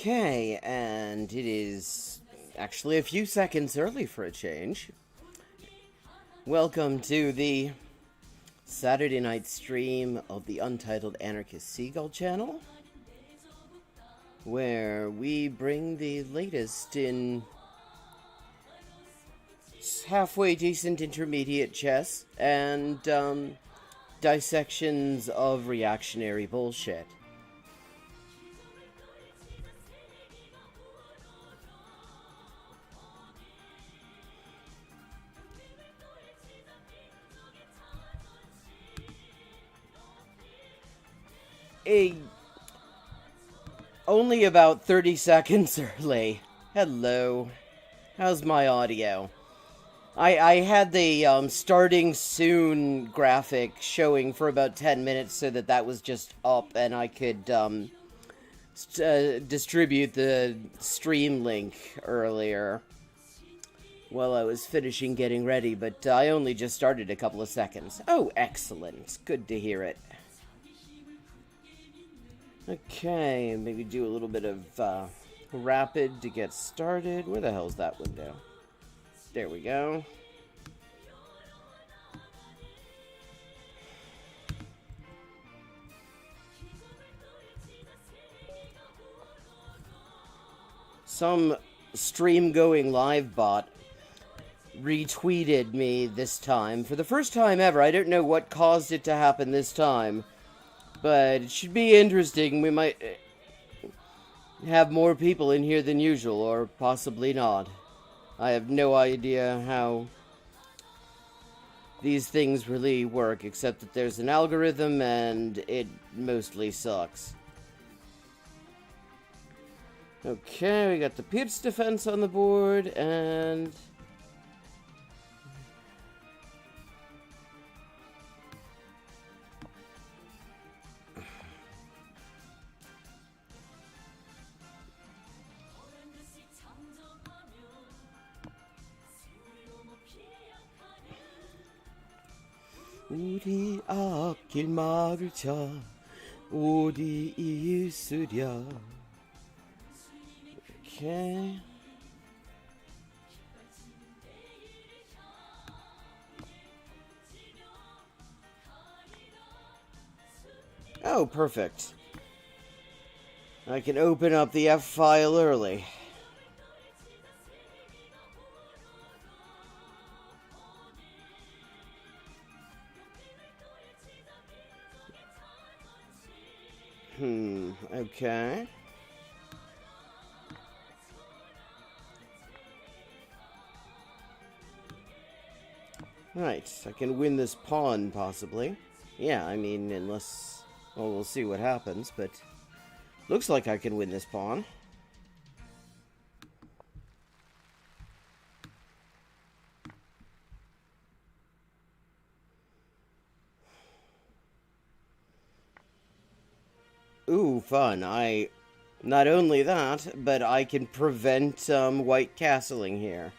Okay, and it is actually a few seconds early for a change. Welcome to the Saturday night stream of the Untitled Anarchist Seagull channel, where we bring the latest in halfway decent intermediate chess and dissections of reactionary bullshit. Only about 30 seconds early. Hello. How's my audio? I had the starting soon graphic showing for about 10 minutes so that was just up and I could distribute the stream link earlier while I was finishing getting ready, but I only just started a couple of seconds. Oh, excellent. Good to hear it. Okay, maybe do a little bit of rapid to get started. Where the hell's that window? There we go. Some stream-going live bot retweeted me this time. For the first time ever. I don't know what caused it to happen this time. But it should be interesting. We might have more people in here than usual, or possibly not. I have no idea how these things really work, except that there's an algorithm and it mostly sucks. Okay, we got the Pierce defense on the board, and 우리 앞길 막을 자 어디 있으랴. Okay. Oh, perfect. I can open up the F file early. Okay. Right, I can win this pawn, possibly. Yeah, I mean, unless... Well, we'll see what happens, but... Looks like I can win this pawn. Ooh, fun. Not only that, but I can prevent white castling here.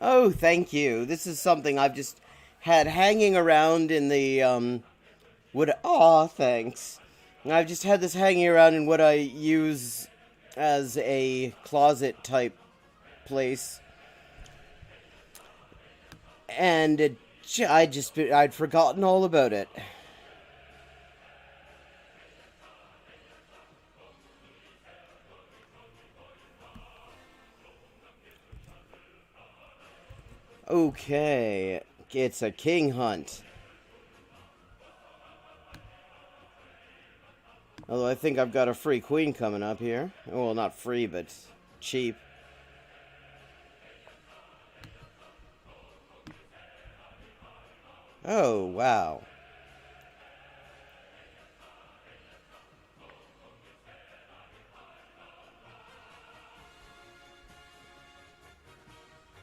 Oh, thank you. This is something I've just had hanging around in the, Aw, thanks. I've just had this hanging around in what I use as a closet-type place. And I'd forgotten all about it. Okay, it's a king hunt. Although I think I've got a free queen coming up here. Well, not free, but cheap. Oh, wow.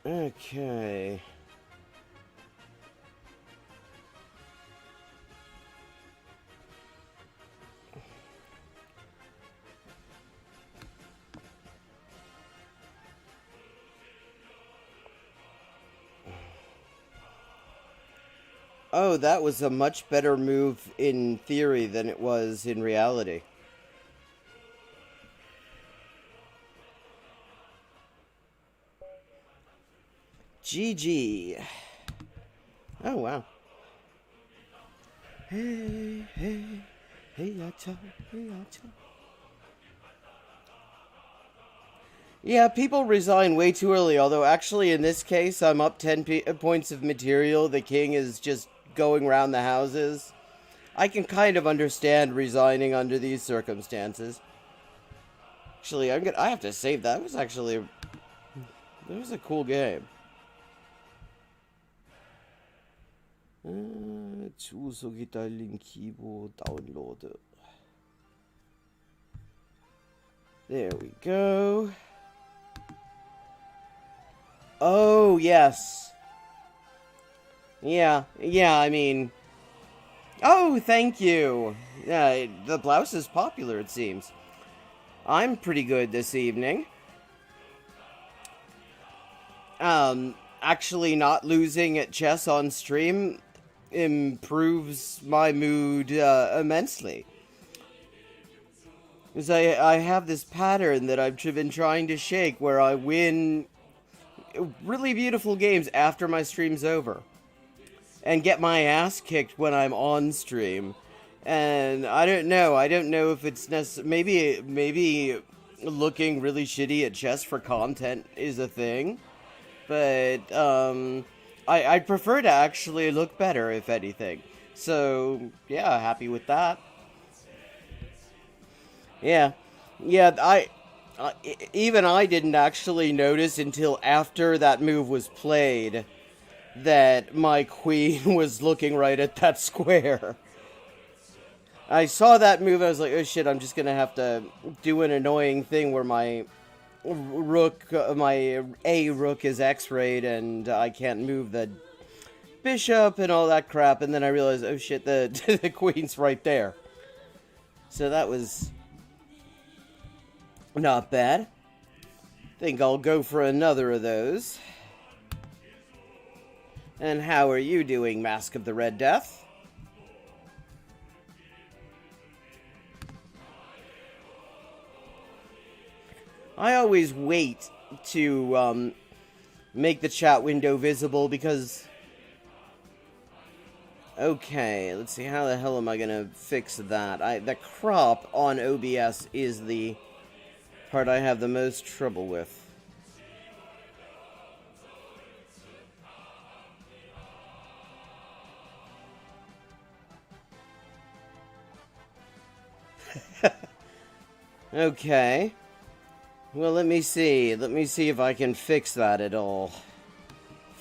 Okay. Oh, that was a much better move in theory than it was in reality. GG. Oh, wow. Hey, hey, hey, yacha, hey, yacha. Yeah, people resign way too early, although actually in this case, I'm up 10 points of material. The king is just going around the houses. I can kind of understand resigning under these circumstances. Actually, I have to save that. That was a cool game. 주소기 달린 keyboard download. There we go. Oh, yes. Yeah, I mean... Oh, thank you. The blouse is popular, it seems. I'm pretty good this evening. Actually not losing at chess on stream improves my mood immensely. Because I have this pattern that I've been trying to shake where I win really beautiful games after my stream's over. And get my ass kicked when I'm on stream. And I don't know if it's maybe looking really shitty at chess for content is a thing. But, I'd prefer to actually look better, if anything. So, yeah, happy with that. Yeah, even I didn't actually notice until after that move was played that my queen was looking right at that square. I saw that move, I was like, oh shit, I'm just gonna have to do an annoying thing where my rook is x-rayed and I can't move the bishop and all that crap, and then I realized, oh shit, the queen's right there. So that was not bad. Think I'll go for another of those. And how are you doing, Mask of the Red Death? I always wait to make the chat window visible because... Okay, let's see, how the hell am I gonna fix that? The crop on OBS is the part I have the most trouble with. Okay. Well, let me see. Let me see if I can fix that at all.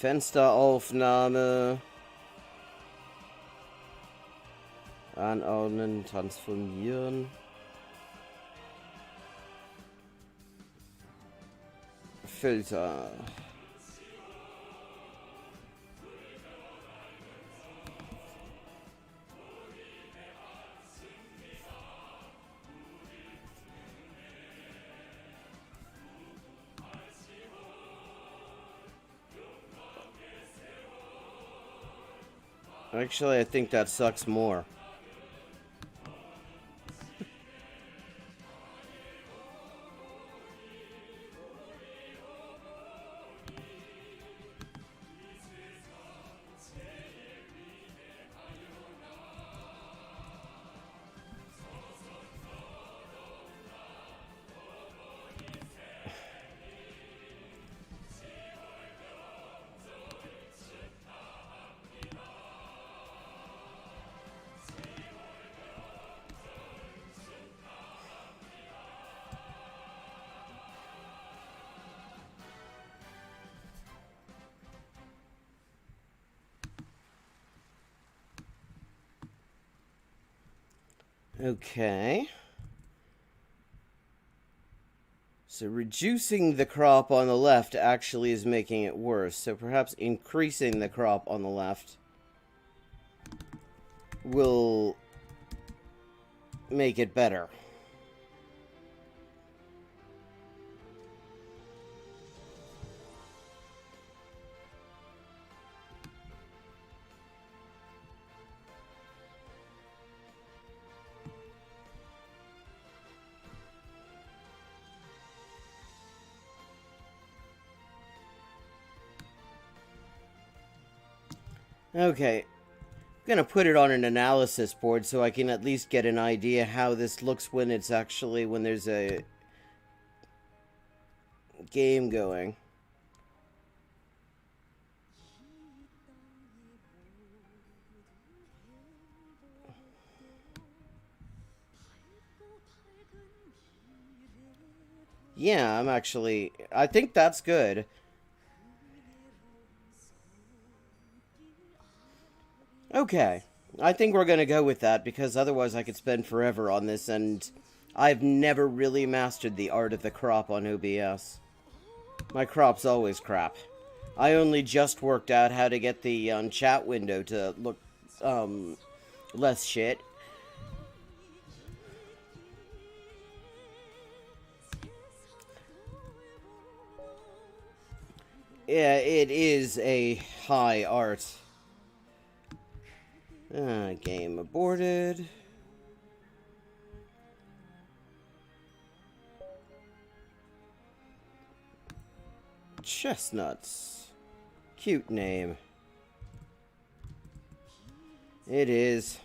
Fensteraufnahme. Anordnen, transformieren. Filter. Actually, I think that sucks more. Okay. So reducing the crop on the left actually is making it worse. So perhaps increasing the crop on the left will make it better. Okay, I'm gonna put it on an analysis board so I can at least get an idea how this looks when it's actually, when there's a game going. Yeah, I think that's good. Okay, I think we're gonna go with that because otherwise I could spend forever on this, and I've never really mastered the art of the crop on OBS. My crop's always crap. I only just worked out how to get the chat window to look less shit. Yeah, it is a high art. Game aborted. Chestnuts. Cute name. It is.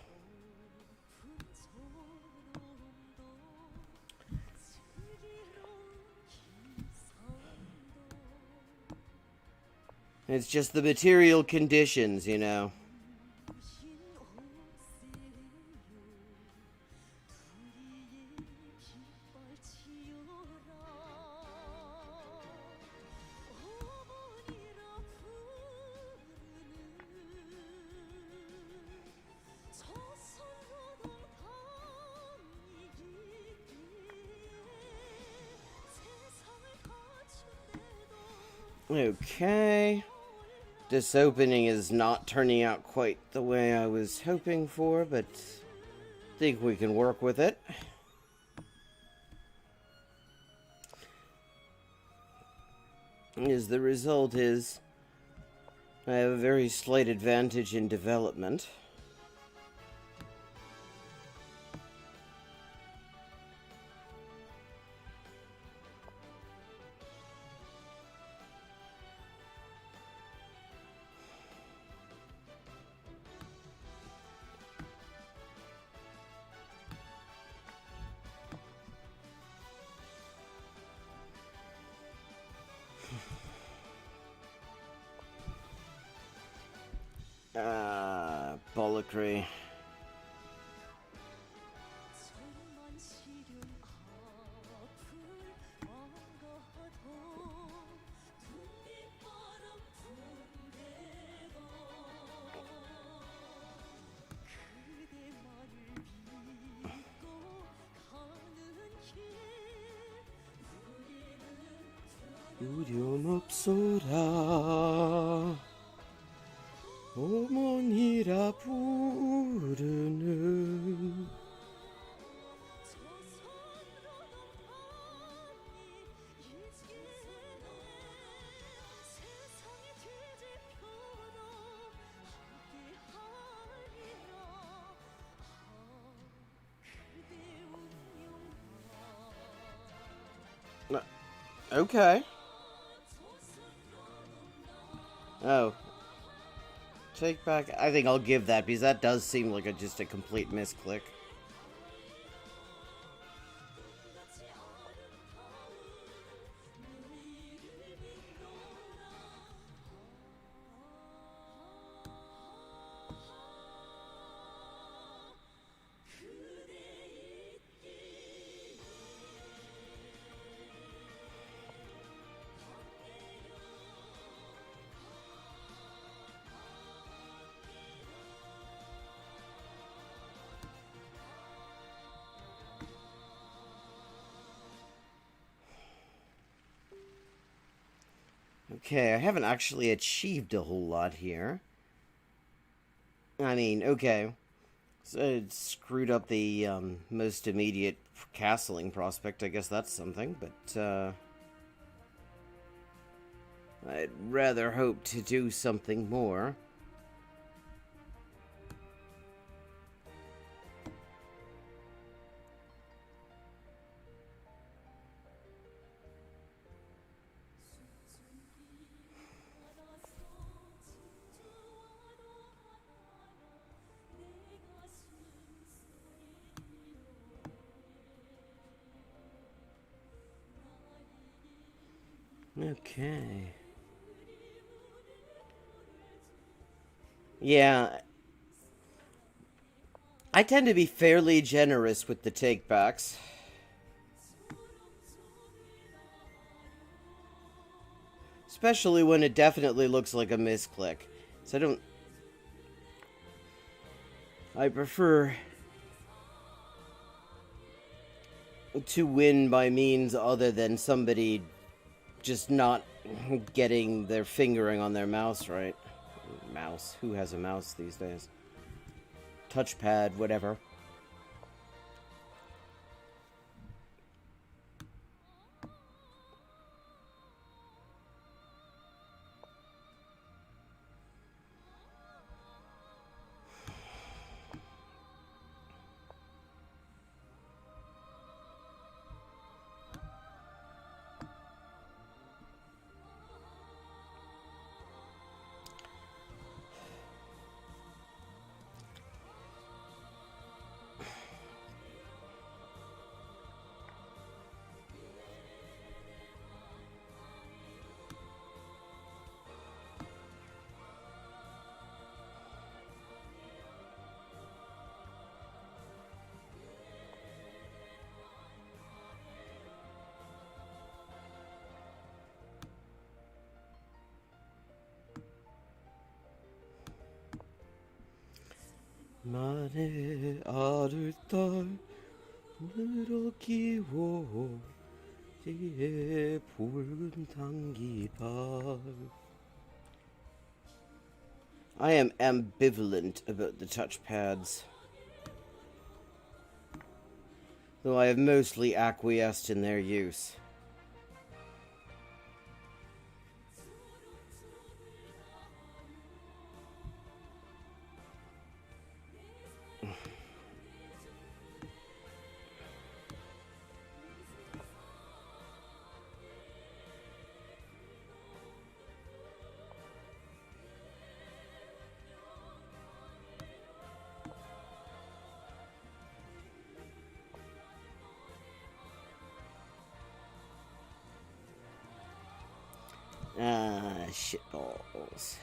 It's just the material conditions, you know. Okay. This opening is not turning out quite the way I was hoping for, but I think we can work with it. The result is I have a very slight advantage in development. Bollockry. 두려움없소라 어머니라 부르는 Okay. Oh. Take back... I think I'll give that, because that does seem like just a complete misclick. Okay, I haven't actually achieved a whole lot here. I mean, okay. So it screwed up the most immediate castling prospect. I guess that's something, but I'd rather hope to do something more. Okay. Yeah, I tend to be fairly generous with the takebacks. Especially when it definitely looks like a misclick. So I prefer to win by means other than somebody just not getting their fingering on their mouse right. Mouse? Who has a mouse these days? Touchpad, whatever. 만에 아들 딸 늘어 키워 뒤에 붉은 당기발. I am ambivalent about the touchpads, though I have mostly acquiesced in their use. Ah, shitballs.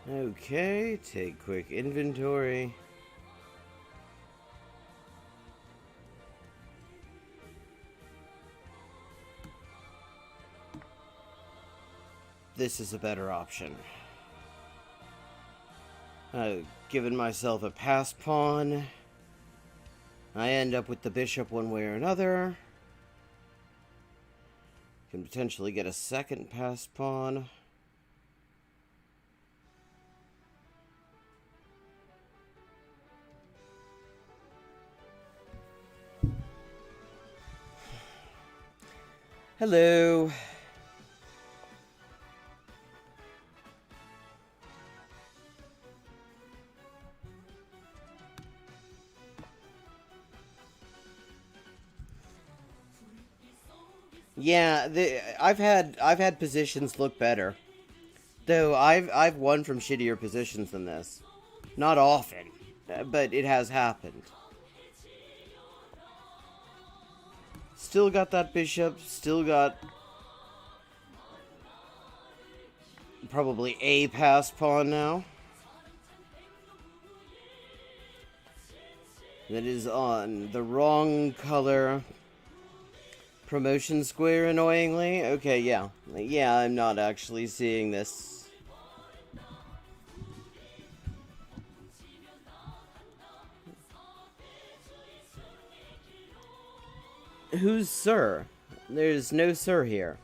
Okay, take quick inventory. This is a better option. I've given myself a pass pawn. I end up with the bishop one way or another. Can potentially get a second pass pawn. Hello. Yeah, I've had positions look better. Though I've won from shittier positions than this. Not often, but it has happened. Still got that bishop, still got probably a passed pawn now. That is on the wrong color. Promotion square, annoyingly. Okay, yeah. Yeah, I'm not actually seeing this. Who's Sir? There's no Sir here.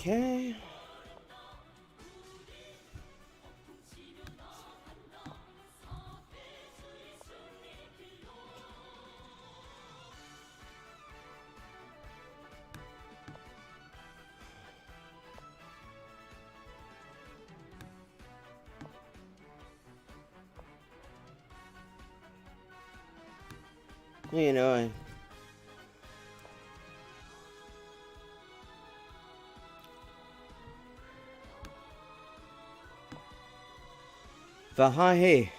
Okay. You know, Vahahi.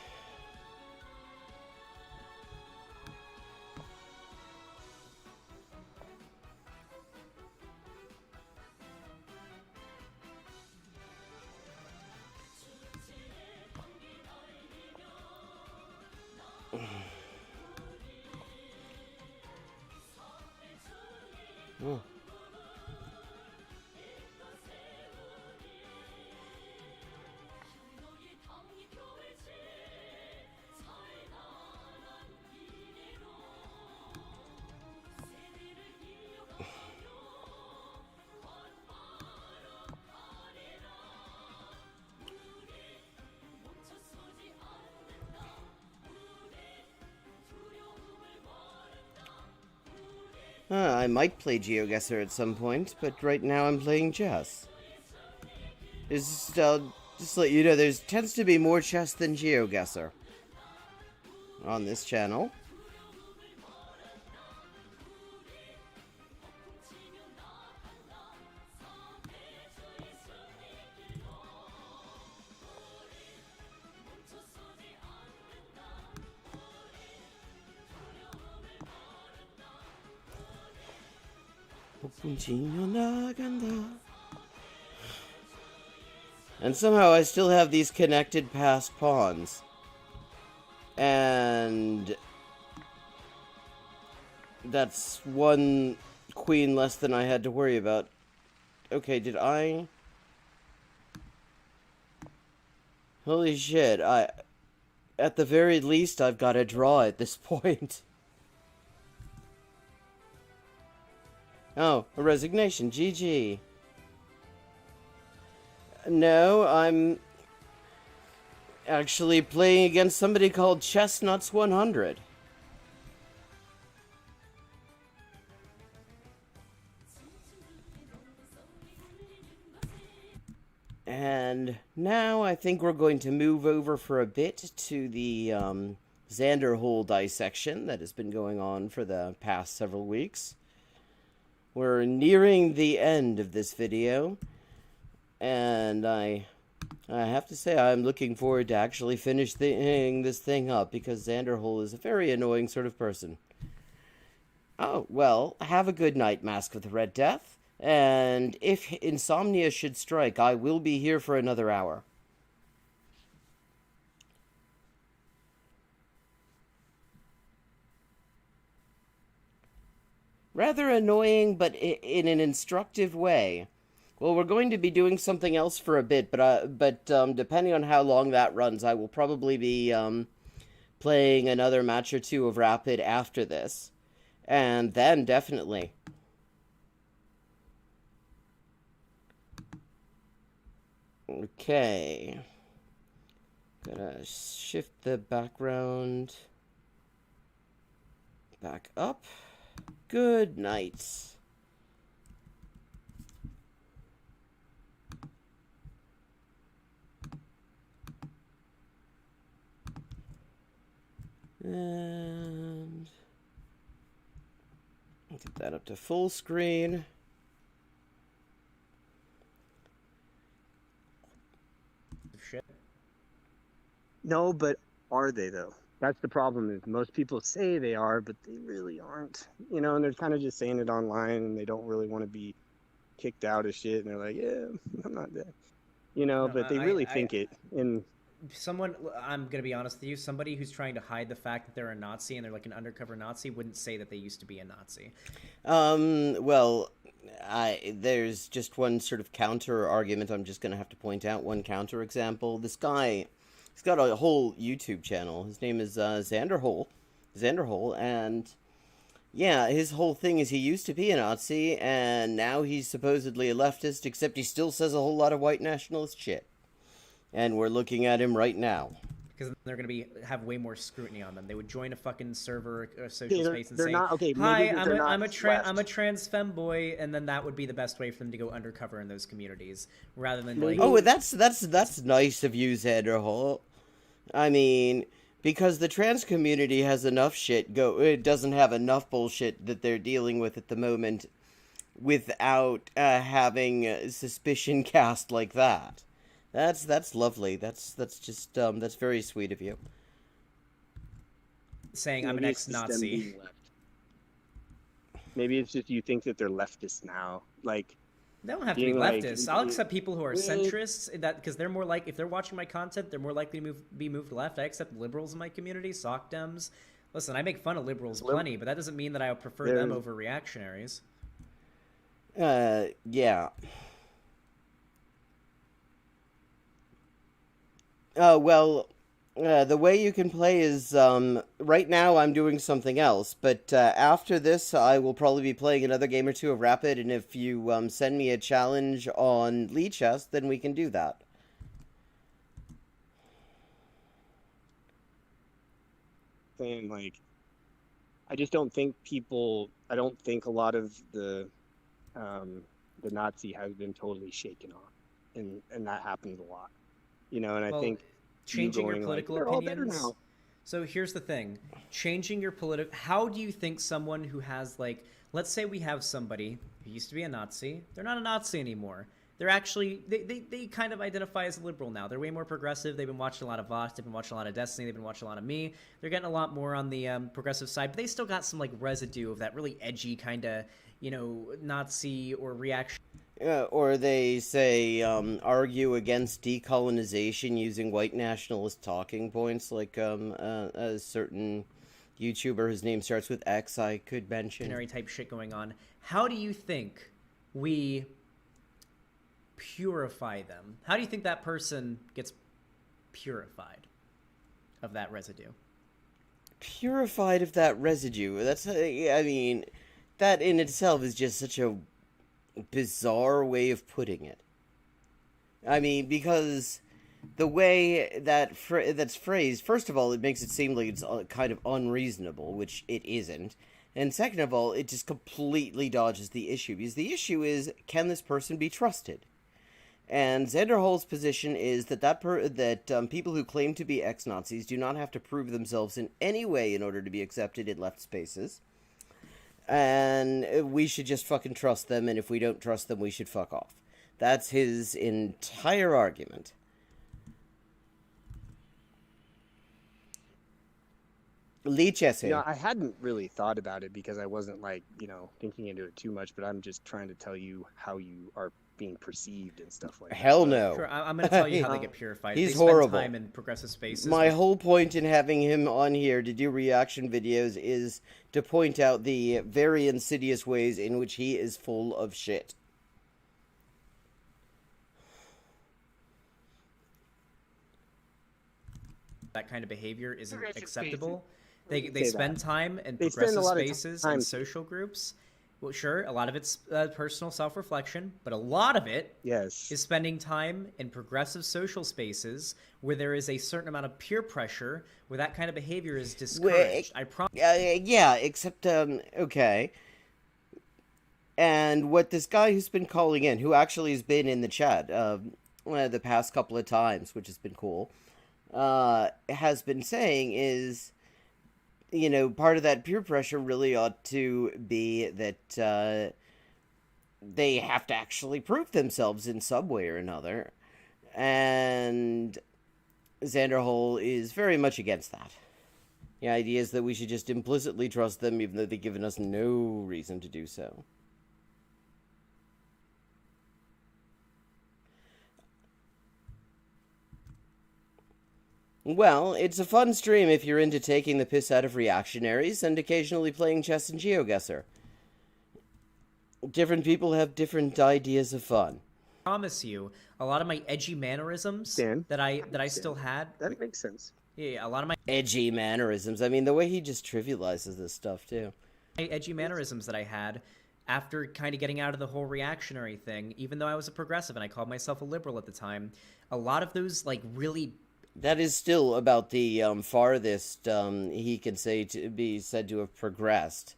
Oh. I might play GeoGuessr at some point, but right now I'm playing chess. Just to let you know, there tends to be more chess than GeoGuessr on this channel. And somehow I still have these connected passed pawns. And that's one queen less than I had to worry about. Okay, did I... Holy shit, at the very least, I've got a draw at this point. Oh, a resignation. GG. No, I'm actually playing against somebody called Chestnuts 100. And now I think we're going to move over for a bit to the Xanderhole dissection that has been going on for the past several weeks. We're nearing the end of this video, and I have to say I'm looking forward to actually finishing this thing up, because Xanderhole is a very annoying sort of person. Oh, well, have a good night, Mask of the Red Death, and if insomnia should strike, I will be here for another hour. Rather annoying, but in an instructive way. Well, we're going to be doing something else for a bit, but depending on how long that runs, I will probably be playing another match or two of Rapid after this. And then, definitely. Okay. Gonna shift the background back up. Good night. And get that up to full screen. Shit. No, but are they though? That's the problem. Is most people say they are, but they really aren't. You know, and they're kind of just saying it online, and they don't really want to be kicked out of shit. And they're like, "Yeah, I'm not dead." You know, no, but they really think it. And I'm gonna be honest with you. Somebody who's trying to hide the fact that they're a Nazi and they're like an undercover Nazi wouldn't say that they used to be a Nazi. Well, there's just one sort of counter argument. I'm just gonna have to point out one counter example. This guy. He's got a whole YouTube channel. His name is Xanderhole, and yeah, his whole thing is he used to be a Nazi, and now he's supposedly a leftist, except he still says a whole lot of white nationalist shit. And we're looking at him right now. Because they're going to have way more scrutiny on them. They would join a fucking server or social space and say, not, okay, "Hi, I'm a trans femboy," and then that would be the best way for them to go undercover in those communities, rather than like, oh, that's nice of you, Xanderhole. I mean, Because the trans community has enough shit it doesn't have enough bullshit that they're dealing with at the moment without having suspicion cast like that. That's lovely. That's just that's very sweet of you. Saying I'm an Maybe it's just them ex-Nazi. being left. Maybe it's just you think that they're leftists now. Like, They don't have to be being like, leftists. I'll accept people who are Yeah. centrists that because they're more like if they're watching my content, they're more likely to be moved left. I accept liberals in my community, sock dems. Listen, I make fun of liberals plenty, but that doesn't mean that I would prefer them over reactionaries. Yeah. Well, the way you can play is, right now I'm doing something else, but after this I will probably be playing another game or two of Rapid, and if you send me a challenge on Lee Chess, then we can do that. saying like, I just don't think I don't think a lot of the Nazi has been totally shaken off, and that happens a lot, And I think changing your going, political "They're all better opinions. now." So here's the thing: changing your political. How do you think someone who has let's say we have somebody who used to be a Nazi, they're not a Nazi anymore. They're actually they kind of identify as a liberal now. They're way more progressive. They've been watching a lot of Vox. They've been watching a lot of Destiny. They've been watching a lot of me. They're getting a lot more on the progressive side, but they still got some residue of that really edgy kind of Nazi or reaction. Or they say argue against decolonization using white nationalist talking points, like a certain YouTuber whose name starts with X I could mention. Type shit going on. How do you think we purify them? How do you think that person gets purified of that residue? Purified of that residue? That's, I mean, that in itself is just such a bizarre way of putting it. I mean, because the way that's phrased, first of all, it makes it seem like it's kind of unreasonable, which it isn't. And second of all, it just completely dodges the issue, because the issue is, can this person be trusted? And Xanderhole's position is that people who claim to be ex-Nazis do not have to prove themselves in any way in order to be accepted in left spaces. And we should just fucking trust them, and if we don't trust them, we should fuck off. That's his entire argument. Lee Chessy. I hadn't really thought about it because I wasn't thinking into it too much, but I'm just trying to tell you how you are being perceived and stuff like that. Hell no. Sure, I'm going to tell you how they get purified. He's they horrible. Spend time in progressive spaces. My whole point in having him on here to do reaction videos is to point out the very insidious ways in which he is full of shit. That kind of behavior isn't acceptable. They say spend that. time in They spend a progressive lot of spaces time. and social groups. Well, sure, a lot of it's personal self-reflection, but a lot of it Yes. is spending time in progressive social spaces where there is a certain amount of peer pressure, where that kind of behavior is discouraged. I promise. Yeah, except, okay. And what this guy who's been calling in, who actually has been in the chat the past couple of times, which has been cool, has been saying is, part of that peer pressure really ought to be that they have to actually prove themselves in some way or another. And Xanderhole is very much against that. The idea is that we should just implicitly trust them, even though they've given us no reason to do so. Well, it's a fun stream if you're into taking the piss out of reactionaries and occasionally playing chess and GeoGuessr. Different people have different ideas of fun. Promise you, a lot of my edgy mannerisms Dan, that I still had. That makes sense. Yeah, a lot of my Edgy mannerisms. I mean, the way he just trivializes this stuff, too. edgy mannerisms that I had after kind of getting out of the whole reactionary thing, even though I was a progressive and I called myself a liberal at the time, a lot of those really That is still about the farthest he can say to be said to have progressed.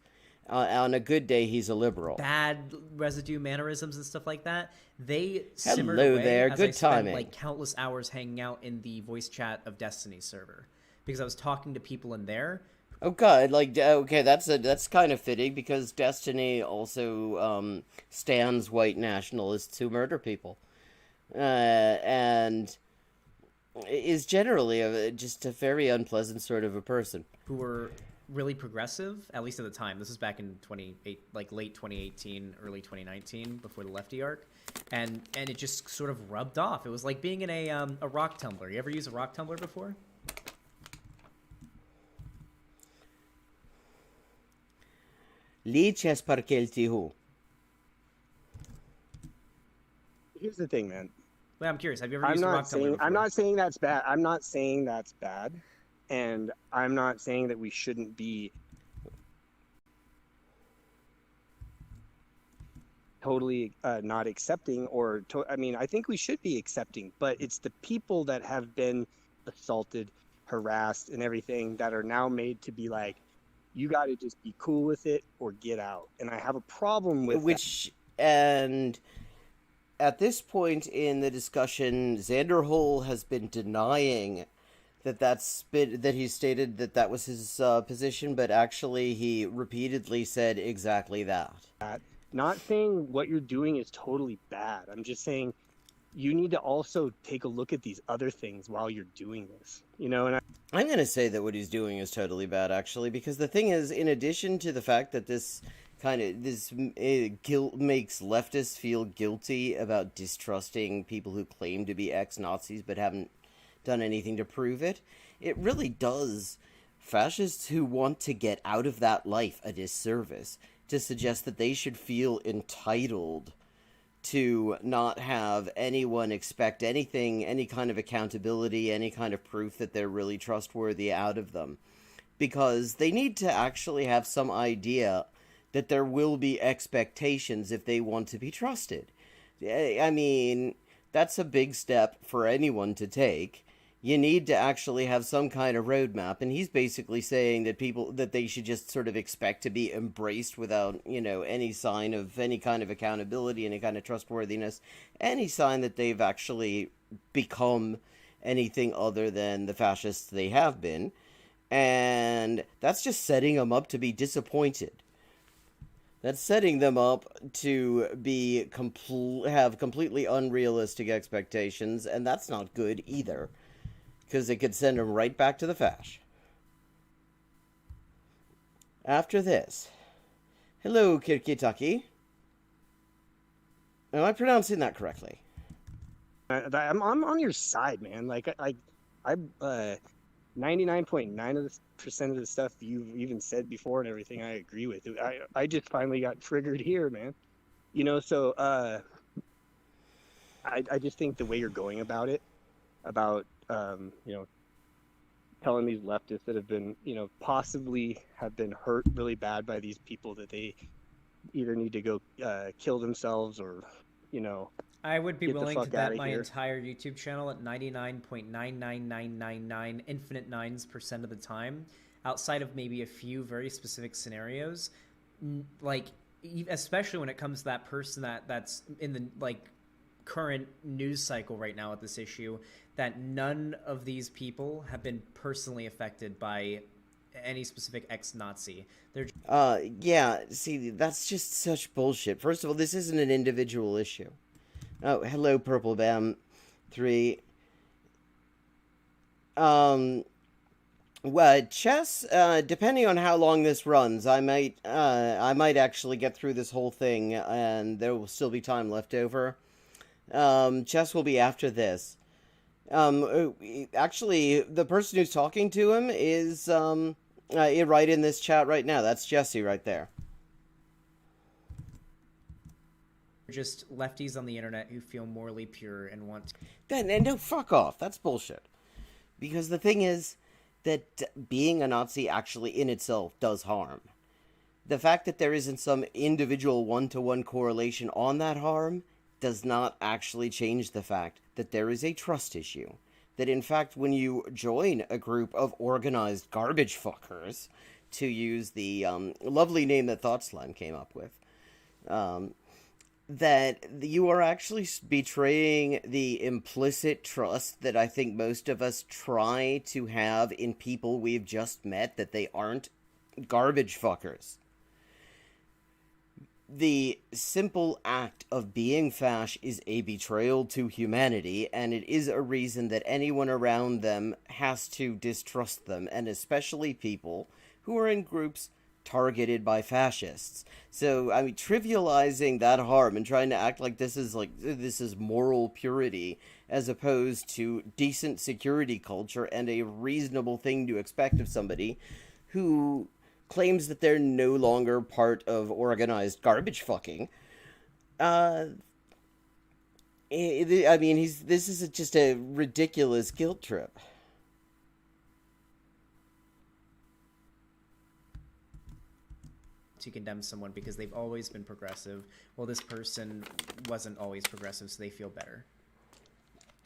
On a good day, he's a liberal. bad residue mannerisms and stuff like that, they Hello simmered away there, as good I spent timing. countless hours hanging out in the voice chat of Destiny server. because I was talking to people in there. Oh god, like okay, that's kind of fitting because Destiny also stands white nationalists who murder people, and is generally just a very unpleasant sort of a person. Who were really progressive, at least at the time. This is back in 28, like late 2018, early 2019, before the lefty arc, and it just sort of rubbed off. It was like being in a rock tumbler. You ever use a rock tumbler before? Liches parkelti hu. Here's the thing, man. Wait, I'm curious. Have you ever used a rock tumbler before? I'm not saying that's bad. I'm not saying that's bad. And I'm not saying that we shouldn't be totally not accepting I mean, I think we should be accepting, but it's the people that have been assaulted, harassed, and everything that are now made to be like, you got to just be cool with it or get out. And I have a problem with and at this point in the discussion, Xanderhole has been denying that he stated that was his position, but actually he repeatedly said exactly that. Not saying what you're doing is totally bad. I'm just saying you need to also take a look at these other things while you're doing this, you know? And I'm going to say that what he's doing is totally bad, actually, because the thing is, in addition to the fact that this guilt makes leftists feel guilty about distrusting people who claim to be ex-Nazis but haven't done anything to prove it, it really does fascists who want to get out of that life a disservice to suggest that they should feel entitled to not have anyone expect anything, any kind of accountability, any kind of proof that they're really trustworthy out of them. Because they need to actually have some idea that there will be expectations if they want to be trusted. I mean, that's a big step for anyone to take. You need to actually have some kind of roadmap, and he's basically saying that they should just sort of expect to be embraced without, any sign of any kind of accountability, any kind of trustworthiness, any sign that they've actually become anything other than the fascists they have been, and that's just setting them up to be disappointed. That's setting them up to be have completely unrealistic expectations, and that's not good either. Because it could send them right back to the fash. After this. Hello, Kirkitaki. Am I pronouncing that correctly? I'm on your side, man. Like, I 99.9% of the stuff you've even said before and everything I agree with. I just finally got triggered here, man. So I just think the way you're going about it, telling these leftists that have been, possibly have been hurt really bad by these people that they either need to go kill themselves or, I would be willing to bet my entire YouTube channel at 99.99999 infinite nines% of the time, outside of maybe a few very specific scenarios, like especially when it comes to that person that's in the current news cycle right now with this issue, that none of these people have been personally affected by any specific ex-Nazi. They're yeah, see, that's just such bullshit. First of all, this isn't an individual issue. Oh, hello, Purple Bam 3. Well, chess, depending on how long this runs, I might actually get through this whole thing, and there will still be time left over. Chess will be after this. Actually, the person who's talking to him is, right in this chat right now. That's Jesse right there. Just lefties on the internet who feel morally pure and want to... Then, no, fuck off. That's bullshit. Because the thing is that being a Nazi actually in itself does harm. The fact that there isn't some individual one-to-one correlation on that harm does not actually change the fact that there is a trust issue. That in fact, when you join a group of organized garbage fuckers, to use the lovely name that Thought Slime came up with, that you are actually betraying the implicit trust that I think most of us try to have in people we've just met, that they aren't garbage fuckers. The simple act of being fash is a betrayal to humanity, and it is a reason that anyone around them has to distrust them, and especially people who are in groups targeted by fascists. So, I mean, trivializing that harm and trying to act like this is moral purity as opposed to decent security culture and a reasonable thing to expect of somebody who claims that they're no longer part of organized garbage fucking. I mean, this is just a ridiculous guilt trip. To condemn someone because they've always been progressive. Well, this person wasn't always progressive, so they feel better.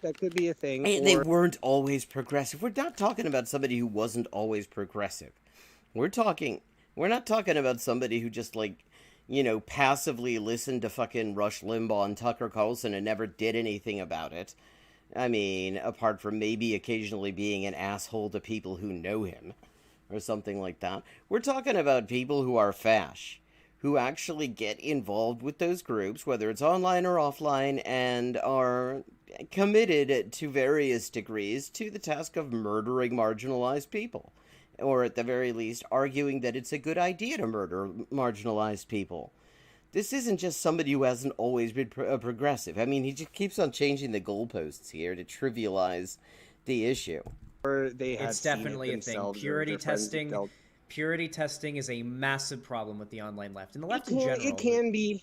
That could be a thing. They weren't always progressive. We're not talking about somebody who wasn't always progressive. We're not talking about somebody who just, like, you know, passively listened to fucking Rush Limbaugh and Tucker Carlson and never did anything about it. I mean, apart from maybe occasionally being an asshole to people who know him or something like that. We're talking about people who are fash, who actually get involved with those groups, whether it's online or offline, and are committed to various degrees to the task of murdering marginalized people. Or at the very least, arguing that it's a good idea to murder marginalized people. This isn't just somebody who hasn't always been progressive. I mean, he just keeps on changing the goalposts here to trivialize the issue. Or they have It's definitely a thing. Purity testing is a massive problem with the online left and the left in general. It can be.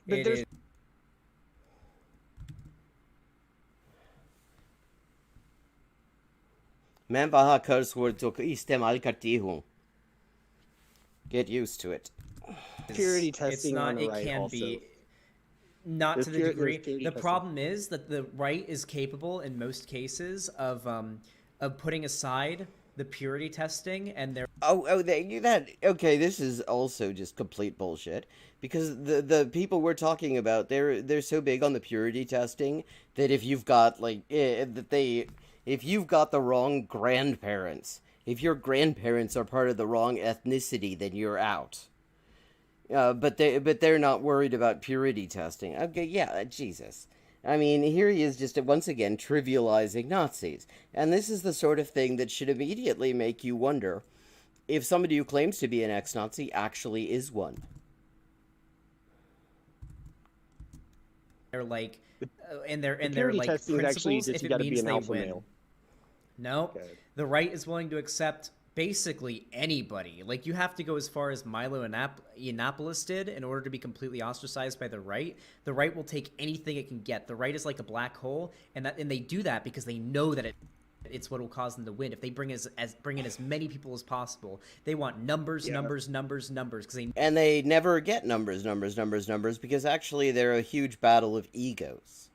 But there's मैं वहाँ curse word तो इस्तेमाल करती हूँ. Get used to it. purity testing on the right it can also. be not to the degree. The testing. problem is that the right is capable in most cases of putting aside the purity testing and their okay, this is also just complete bullshit, because the people we're talking about, they're so big on the purity testing that if you've got if you've got the wrong grandparents, if your grandparents are part of the wrong ethnicity, then you're out. But they're not worried about purity testing. Okay, yeah, Jesus. I mean, here he is just once again trivializing Nazis. And this is the sort of thing that should immediately make you wonder if somebody who claims to be an ex-Nazi actually is one. they're like and they're purity like testing is actually principles just if you it gotta be means an they alpha win. male. No, Okay. the right is willing to accept basically anybody. Like, you have to go as far as Milo Yiannopoulos did in order to be completely ostracized by the right. The right will take anything it can get. The right is like a black hole, and they do that because they know that it's what will cause them to win. If they bring in as many people as possible, they want numbers, numbers, because And they never get numbers, because actually they're a huge battle of egos.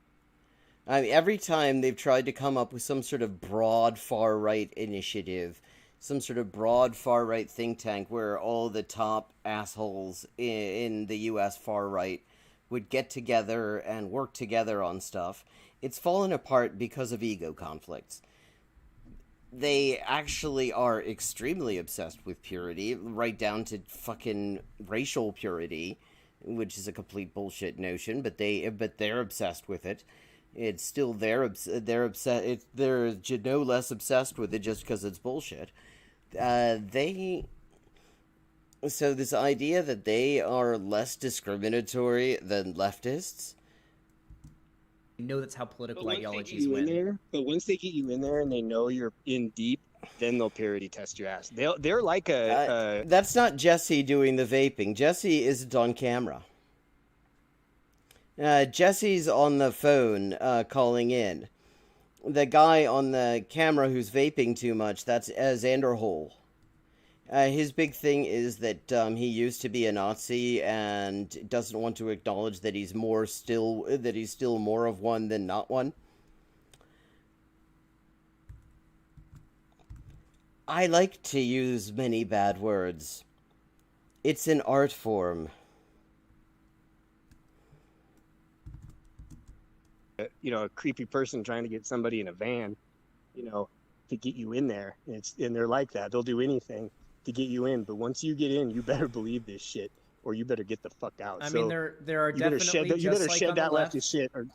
I mean, every time they've tried to come up with some sort of broad far-right initiative, some sort of broad far-right think tank where all the top assholes in the U.S. far-right would get together and work together on stuff, it's fallen apart because of ego conflicts. They actually are extremely obsessed with purity, right down to fucking racial purity, which is a complete bullshit notion, but they're obsessed with it. It's still they're upset. They're no less obsessed with it just because it's bullshit. So this idea that they are less discriminatory than leftists. know that's how political But ideologies win. once they get you in there and they know you're in deep, then they'll purity test your ass. They're like That's not Jesse doing the vaping. Jesse isn't on camera. Jesse's on the phone calling in. The guy on the camera who's vaping too much, that's Xanderhole. His big thing is that he used to be a Nazi and doesn't want to acknowledge that he's still more of one than not one. I like to use many bad words. It's an art form. a creepy person trying to get somebody in a van, to get you in there. And they're like that. They'll do anything to get you in. But once you get in, you better believe this shit, or you better get the fuck out. I mean, there are you better definitely shed, you better just like shed on the that left. leftist shit. Or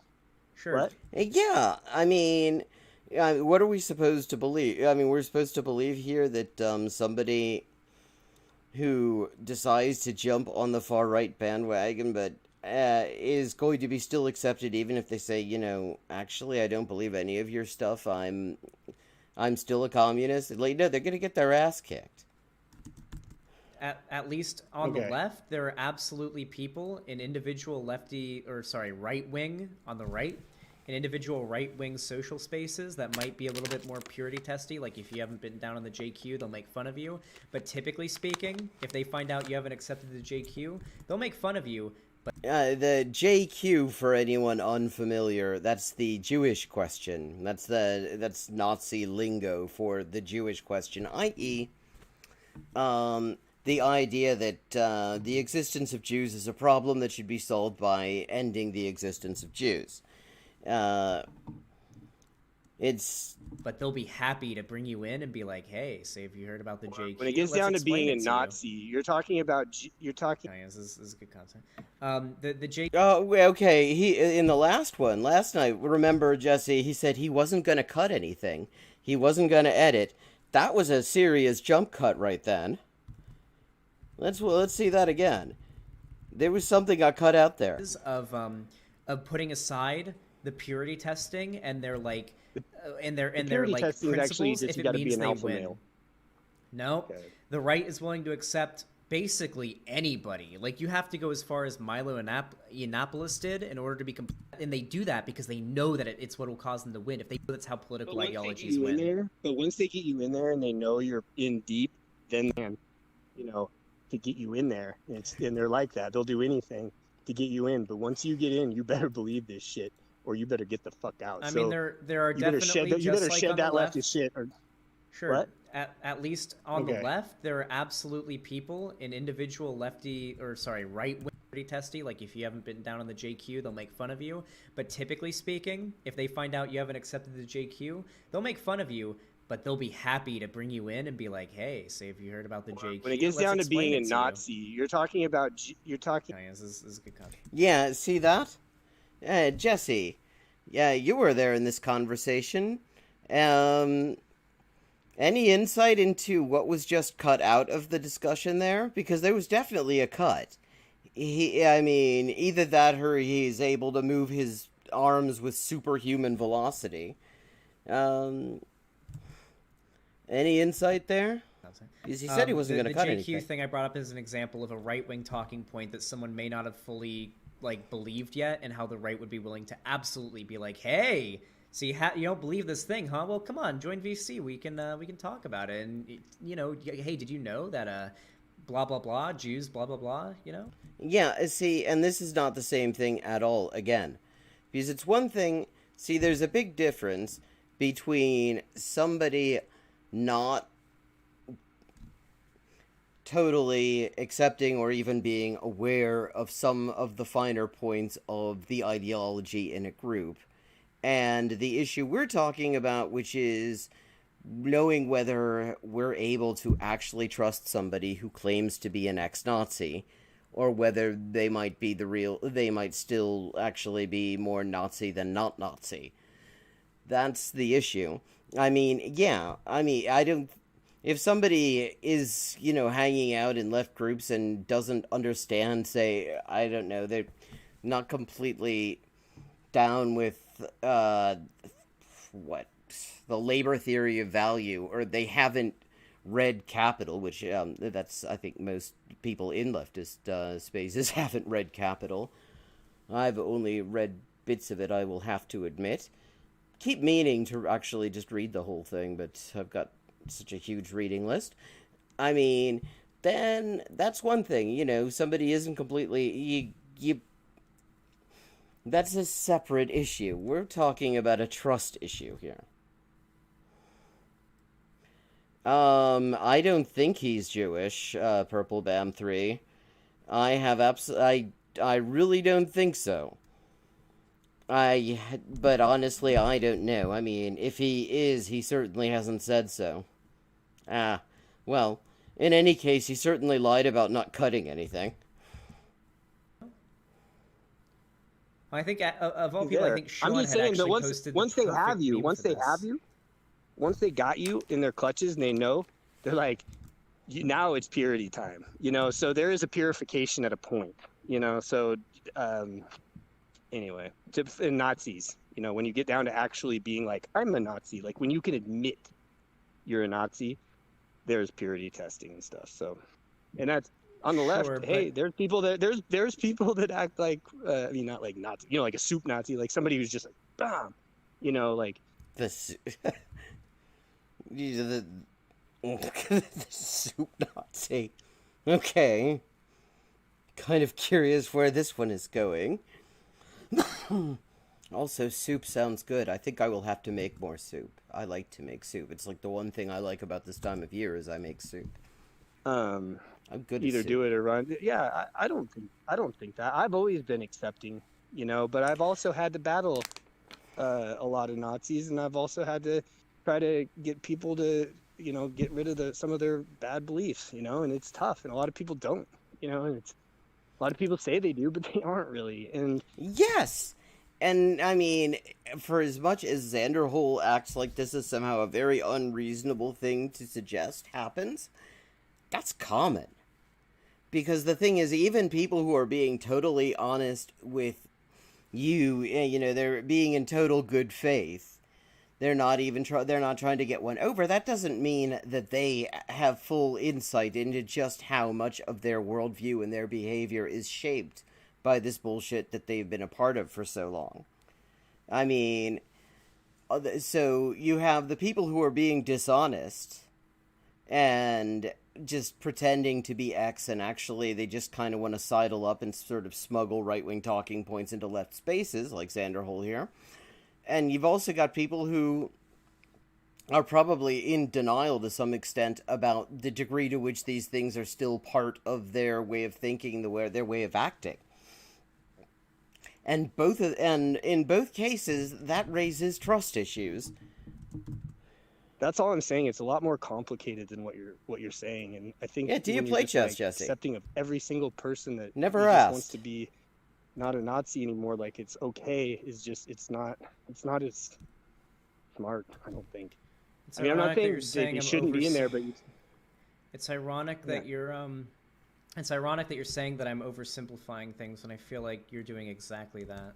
Sure. what? Yeah, I mean, what are we supposed to believe? I mean, we're supposed to believe here that somebody who decides to jump on the far right bandwagon, but is going to be still accepted even if they say, actually, I don't believe any of your stuff. I'm still a communist. Like, no, they're gonna get their ass kicked. At least on the left, there are absolutely people in individual right wing on the right, in individual right wing social spaces that might be a little bit more purity testy. Like if you haven't been down on the JQ, they'll make fun of you. But typically speaking, if they find out you haven't accepted the JQ, they'll make fun of you. But the JQ, for anyone unfamiliar, that's the Jewish question. That's Nazi lingo for the Jewish question, i.e., the idea that the existence of Jews is a problem that should be solved by ending the existence of Jews. But they'll be happy to bring you in and be like, "Hey, say if you heard about the JQ." When it gets down to being a Nazi, you're talking about. Oh, yeah, this is good content. The JQ. Oh, okay. He in the last night. Remember, Jesse? He said he wasn't going to cut anything. He wasn't going to edit. That was a serious jump cut right then. Let's see that again. There was something got cut out there. Of putting aside the purity testing and their like their purity like testing principles actually just if you it gotta means be an they alpha win. male. No, Okay. The right is willing to accept basically anybody. Like you have to go as far as Milo Yiannopoulos did in order to be and they do that because they know that it's what will cause them to win. If they know that's how political ideologies win. But once they get you in there and they know you're in deep, then to get you in there. And they're like that. They'll do anything to get you in. But once you get in, you better believe this shit, or you better get the fuck out. I mean, there are definitely you better just shed like that on the left. leftist shit. Or Sure. what? At least on the left, there are absolutely people in individual right wing testy. Like if you haven't been down on the JQ, they'll make fun of you. But typically speaking, if they find out you haven't accepted the JQ, they'll make fun of you. But they'll be happy to bring you in and be like, "Hey, say if you heard about the JQ." When it gets down to being a Nazi, you're talking about. Oh, yeah, this is good content. Yeah, see that? Jesse, yeah, you were there in this conversation. Any insight into what was just cut out of the discussion there? Because there was definitely a cut. Either that or he's able to move his arms with superhuman velocity. Any insight there? Because he said he wasn't going to cut anything. The JQ thing I brought up is an example of a right-wing talking point that someone may not have fully believed yet, and how the right would be willing to absolutely be like, "Hey, so you don't believe this thing, huh? Well, come on, join VC. We can talk about it. And hey, did you know that blah blah blah Jews blah blah blah? Yeah, see, and this is not the same thing at all. Again, because it's one thing. See, there's a big difference between somebody not totally accepting or even being aware of some of the finer points of the ideology in a group, and the issue we're talking about, which is knowing whether we're able to actually trust somebody who claims to be an ex-Nazi, or whether they might still actually be more Nazi than not Nazi. That's the issue. If somebody is, hanging out in left groups and doesn't understand, say, I don't know, they're not completely down with, the labor theory of value, or they haven't read Capital, which, that's, I think, most people in leftist spaces haven't read Capital. I've only read bits of it, I will have to admit. Keep meaning to actually just read the whole thing, but I've got such a huge reading list. Then that's one thing, somebody isn't completely, that's a separate issue. We're talking about a trust issue here. I don't think he's Jewish, Purple Bam 3. I really don't think so. But honestly, I don't know. I mean, if he is, he certainly hasn't said so. Ah, well, in any case, he certainly lied about not cutting anything. I think of all people, I There. think I'm Sean just had saying, but actually posted the once they have perfect you, meme for this. once they got you in their clutches and they know, they're like, now it's purity time, so there is a purification at a point, so um anyway, in Nazis, when you get down to actually being like, I'm a Nazi, like when you can admit you're a Nazi, there's purity testing and stuff. So, and that's on the left. Sure, but Hey, there's people that there's people that act like, I mean, not like Nazi, like a soup Nazi, like somebody who's just like, bam, like The the, the soup Nazi. Okay. Kind of curious where this one is going. Also, soup sounds good. I think I will have to make more soup. I like to make soup. It's like the one thing I like about this time of year is I make soup. um I'm good at either soup. do it or run. Yeah, I don't think that. I've always been accepting, but I've also had to battle a lot of Nazis, and I've also had to try to get people to, get rid of some of their bad beliefs, and it's tough, and a lot of people don't, and it's a lot of people say they do, but they aren't really, and Yes! And, I mean, for as much as Xanderhole acts like this is somehow a very unreasonable thing to suggest happens, that's common. Because the thing is, even people who are being totally honest with you, they're being in total good faith. They're not even they're not trying to get one over. That doesn't mean that they have full insight into just how much of their worldview and their behavior is shaped by this bullshit that they've been a part of for so long. I mean, so you have the people who are being dishonest and just pretending to be X, and actually they just kind of want to sidle up and sort of smuggle right-wing talking points into left spaces, like Xanderhole here. And you've also got people who are probably in denial to some extent about the degree to which these things are still part of their way of thinking, their way of acting. And in both cases, that raises trust issues. that's all I'm saying. It's a lot more complicated than what you're saying, and I think Yeah, do you when you're play just chess, like Jesse? accepting of every single person that Never just wants asked. to be not a Nazi anymore, like it's okay, is just it's not as smart, I don't think. it's I mean, I'm not ironic that saying you're saying they I'm shouldn't over. be in there, but It's ironic that you're It's ironic that you're saying that I'm oversimplifying things when I feel like you're doing exactly that.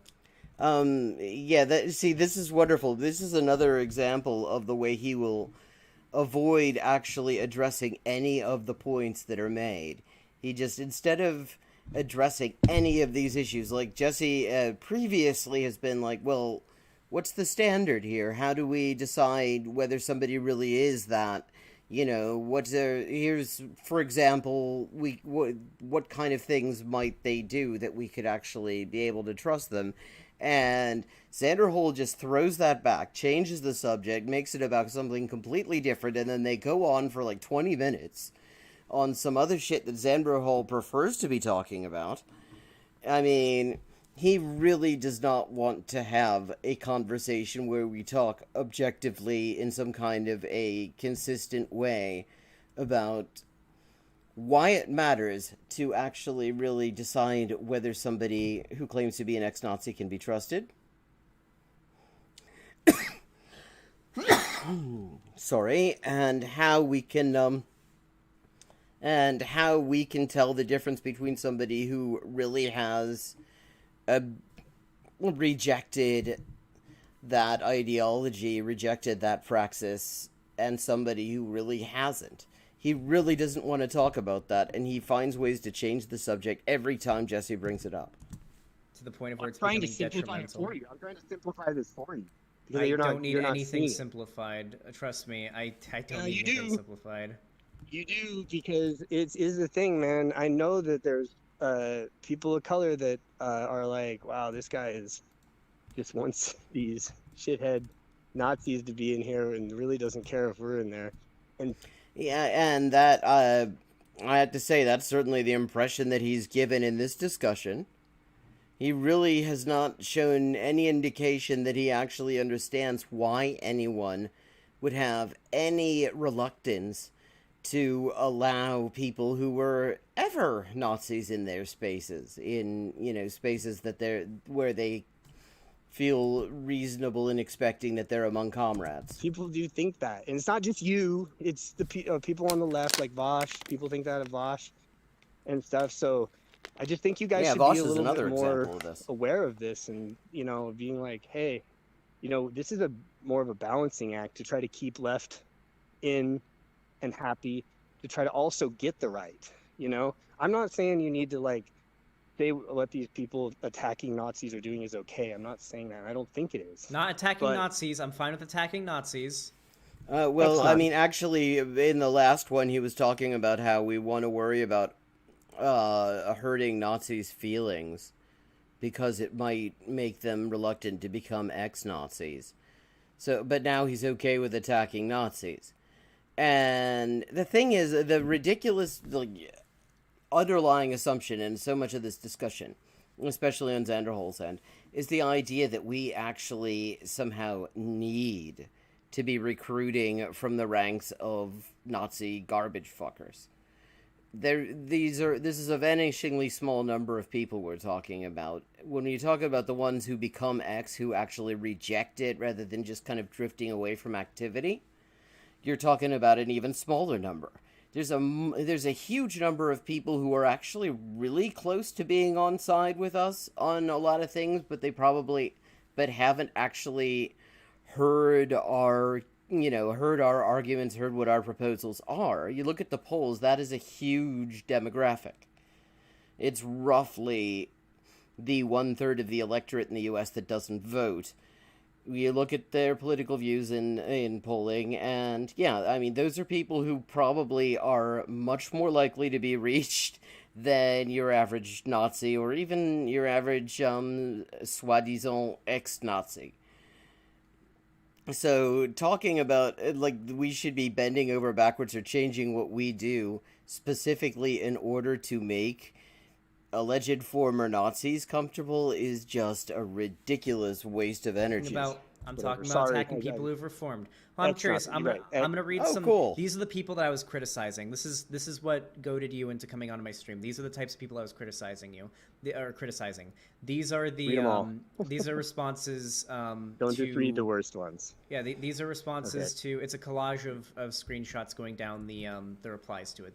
Yeah, see, this is wonderful. This is another example of the way he will avoid actually addressing any of the points that are made. He just, instead of addressing any of these issues, like Jesse previously has been like, well, what's the standard here? How do we decide whether somebody really is that? Here's, for example, what kind of things might they do that we could actually be able to trust them? And Xanderhole just throws that back, changes the subject, makes it about something completely different, and then they go on for like 20 minutes on some other shit that Xanderhole prefers to be talking about. I mean, he really does not want to have a conversation where we talk objectively in some kind of a consistent way about why it matters to actually really decide whether somebody who claims to be an ex-Nazi can be trusted. Sorry, and how we can tell the difference between somebody who really has rejected that ideology, rejected that praxis, and somebody who really hasn't. He really doesn't want to talk about that, and he finds ways to change the subject every time Jesse brings it up. To the point of where I'm it's trying becoming to simplify it detrimental. for you. I'm trying to simplify this for you. Because I don't need you're not anything seeing it. simplified. Trust me, I don't need You anything do. simplified. You do, because it is the thing, man. I know that there's people of color that are like, wow, this guy just wants these shithead Nazis to be in here and really doesn't care if we're in there. And Yeah, and that, I have to say, that's certainly the impression that he's given in this discussion. He really has not shown any indication that he actually understands why anyone would have any reluctance to allow people who were ever Nazis in their spaces, in, spaces that where they feel reasonable in expecting that they're among comrades. People do think that, and it's not just you. It's the people on the left, like Vosh. People think that of Vosh and stuff. So I just think you guys should Vosh be a is little another bit more example of this. aware of this, and being like, hey, this is a more of a balancing act to try to keep left in and happy, to try to also get the right. I'm not saying you need to say what these people attacking Nazis are doing is okay. I'm not saying that. I don't think it is. Not attacking Nazis. I'm fine with attacking Nazis. Well, I mean, actually, in the last one, he was talking about how we want to worry about hurting Nazis' feelings because it might make them reluctant to become ex-Nazis. So, but now he's okay with attacking Nazis. And the thing is, the ridiculous underlying assumption in so much of this discussion, especially on Xanderhole's end, is the idea that we actually somehow need to be recruiting from the ranks of Nazi garbage fuckers. This is a vanishingly small number of people we're talking about. When you talk about the ones who become X, who actually reject it rather than just kind of drifting away from activity, you're talking about an even smaller number. There's a huge number of people who are actually really close to being on side with us on a lot of things, but haven't actually heard our arguments, heard what our proposals are. You look at the polls, that is a huge demographic. It's roughly the 1/3 of the electorate in the U.S. that doesn't vote. You look at their political views in polling, and those are people who probably are much more likely to be reached than your average Nazi or even your average soi-disant ex-Nazi. So talking about we should be bending over backwards or changing what we do specifically in order to make alleged former Nazis comfortable is just a ridiculous waste of energy. I'm talking about attacking people who've reformed. Well, I'm curious. I'm gonna read some. Cool. These are the people that I was criticizing. This is what goaded you into coming onto my stream. These are the types of people I was criticizing. These are the these are responses. Don't just read the worst ones. Yeah, these are responses to. It's a collage of screenshots going down the replies to it.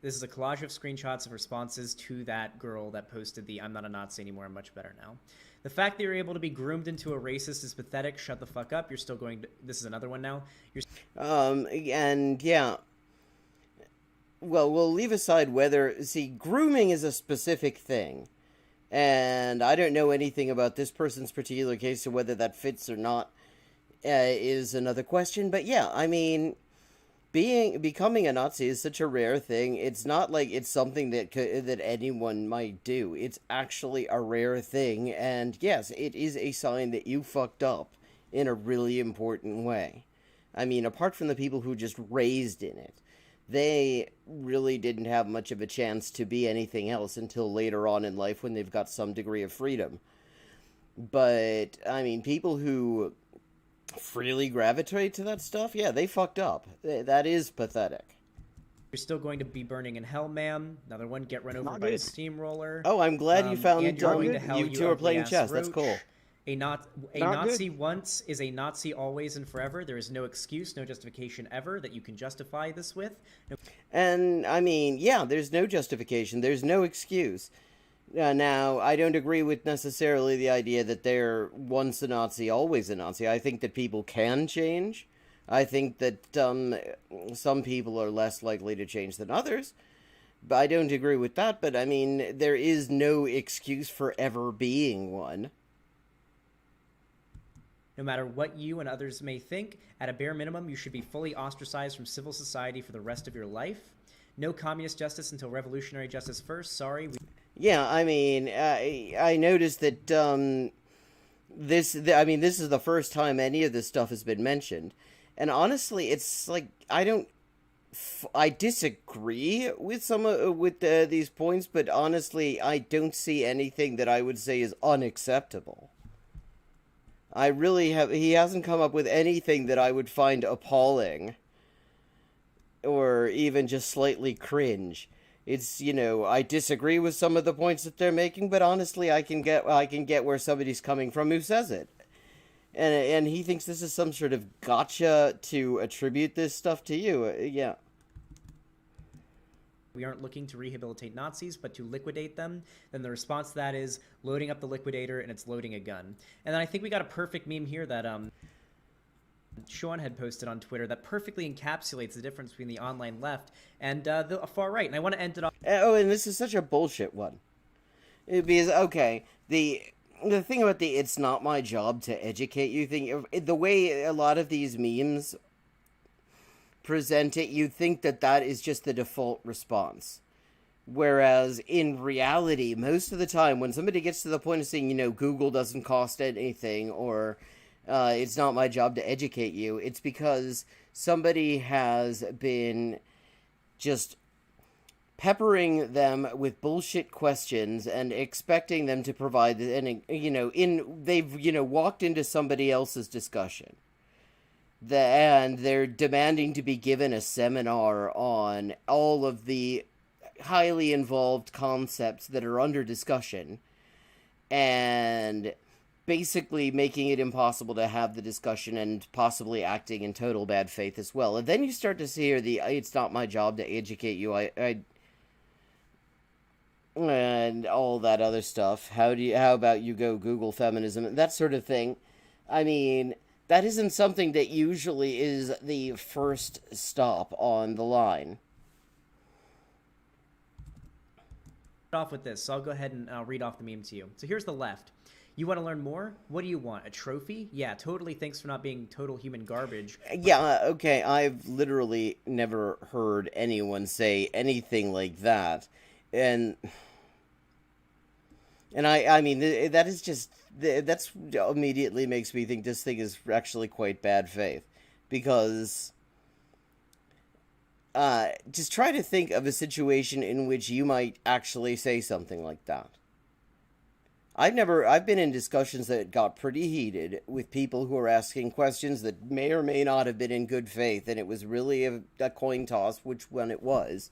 This is a collage of screenshots of responses to that girl that posted the "I'm not a Nazi anymore, I'm much better now." The fact that you're able to be groomed into a racist is pathetic. Shut the fuck up. You're still going to... This is another one now. Well, we'll leave aside whether... See, grooming is a specific thing. And I don't know anything about this person's particular case, so whether that fits or not is another question. But yeah, I mean... Becoming a Nazi is such a rare thing. It's not like it's something that anyone might do. It's actually a rare thing, and yes, it is a sign that you fucked up in a really important way. I mean, apart from the people who just raised in it, they really didn't have much of a chance to be anything else until later on in life when they've got some degree of freedom. But, I mean, people who freely gravitate to that stuff, yeah, they fucked up. That is pathetic. You're still going to be burning in hell, ma'am. Another one, get run over by a steamroller. Oh, I'm glad you found and you're going to hell, you two are playing chess. Roach. That's cool. A Nazi once is a Nazi always and forever. There is no excuse, no justification ever that you can justify this with. No. And, I mean, yeah, there's no justification. There's no excuse. Now, I don't agree with necessarily the idea that they're once a Nazi, always a Nazi. I think that people can change. I think that some people are less likely to change than others. But I don't agree with that. But, I mean, there is no excuse for ever being one. No matter what you and others may think, at a bare minimum, you should be fully ostracized from civil society for the rest of your life. No communist justice until revolutionary justice first. Sorry. Yeah, I mean, I noticed that this is the first time any of this stuff has been mentioned. And honestly, it's like, I don't I disagree with these points, but honestly, I don't see anything that I would say is unacceptable. I really have. He hasn't come up with anything that I would find appalling or even just slightly cringe. It's, I disagree with some of the points that they're making, but honestly, I can get where somebody's coming from who says it. And he thinks this is some sort of gotcha to attribute this stuff to you. Yeah. We aren't looking to rehabilitate Nazis, but to liquidate them, then the response to that is loading up the liquidator and it's loading a gun. And then I think we got a perfect meme here that Sean had posted on Twitter that perfectly encapsulates the difference between the online left and the far right. And I want to end it off. Oh, and this is such a bullshit one. Because, okay, the thing about the "it's not my job to educate you" thing, the way a lot of these memes present it, you think that is just the default response. Whereas in reality, most of the time, when somebody gets to the point of saying, Google doesn't cost anything, or it's not my job to educate you, it's because somebody has been just peppering them with bullshit questions and expecting them to provide, and they've walked into somebody else's discussion. And they're demanding to be given a seminar on all of the highly involved concepts that are under discussion, and basically making it impossible to have the discussion and possibly acting in total bad faith as well. And then you start to see here "it's not my job to educate you," and all that other stuff. How about you go Google feminism, that sort of thing. I mean, that isn't something that usually is the first stop on the line. Off with this, so I'll go ahead and read off the meme to you. So here's the left. You want to learn more? What do you want? A trophy? Yeah, totally. Thanks for not being total human garbage. Yeah, okay, I've literally never heard anyone say anything like that. And I mean, that is just, that's immediately makes me think this thing is actually quite bad faith. Because just try to think of a situation in which you might actually say something like that. I've been in discussions that got pretty heated with people who are asking questions that may or may not have been in good faith, and it was really a coin toss which one it was.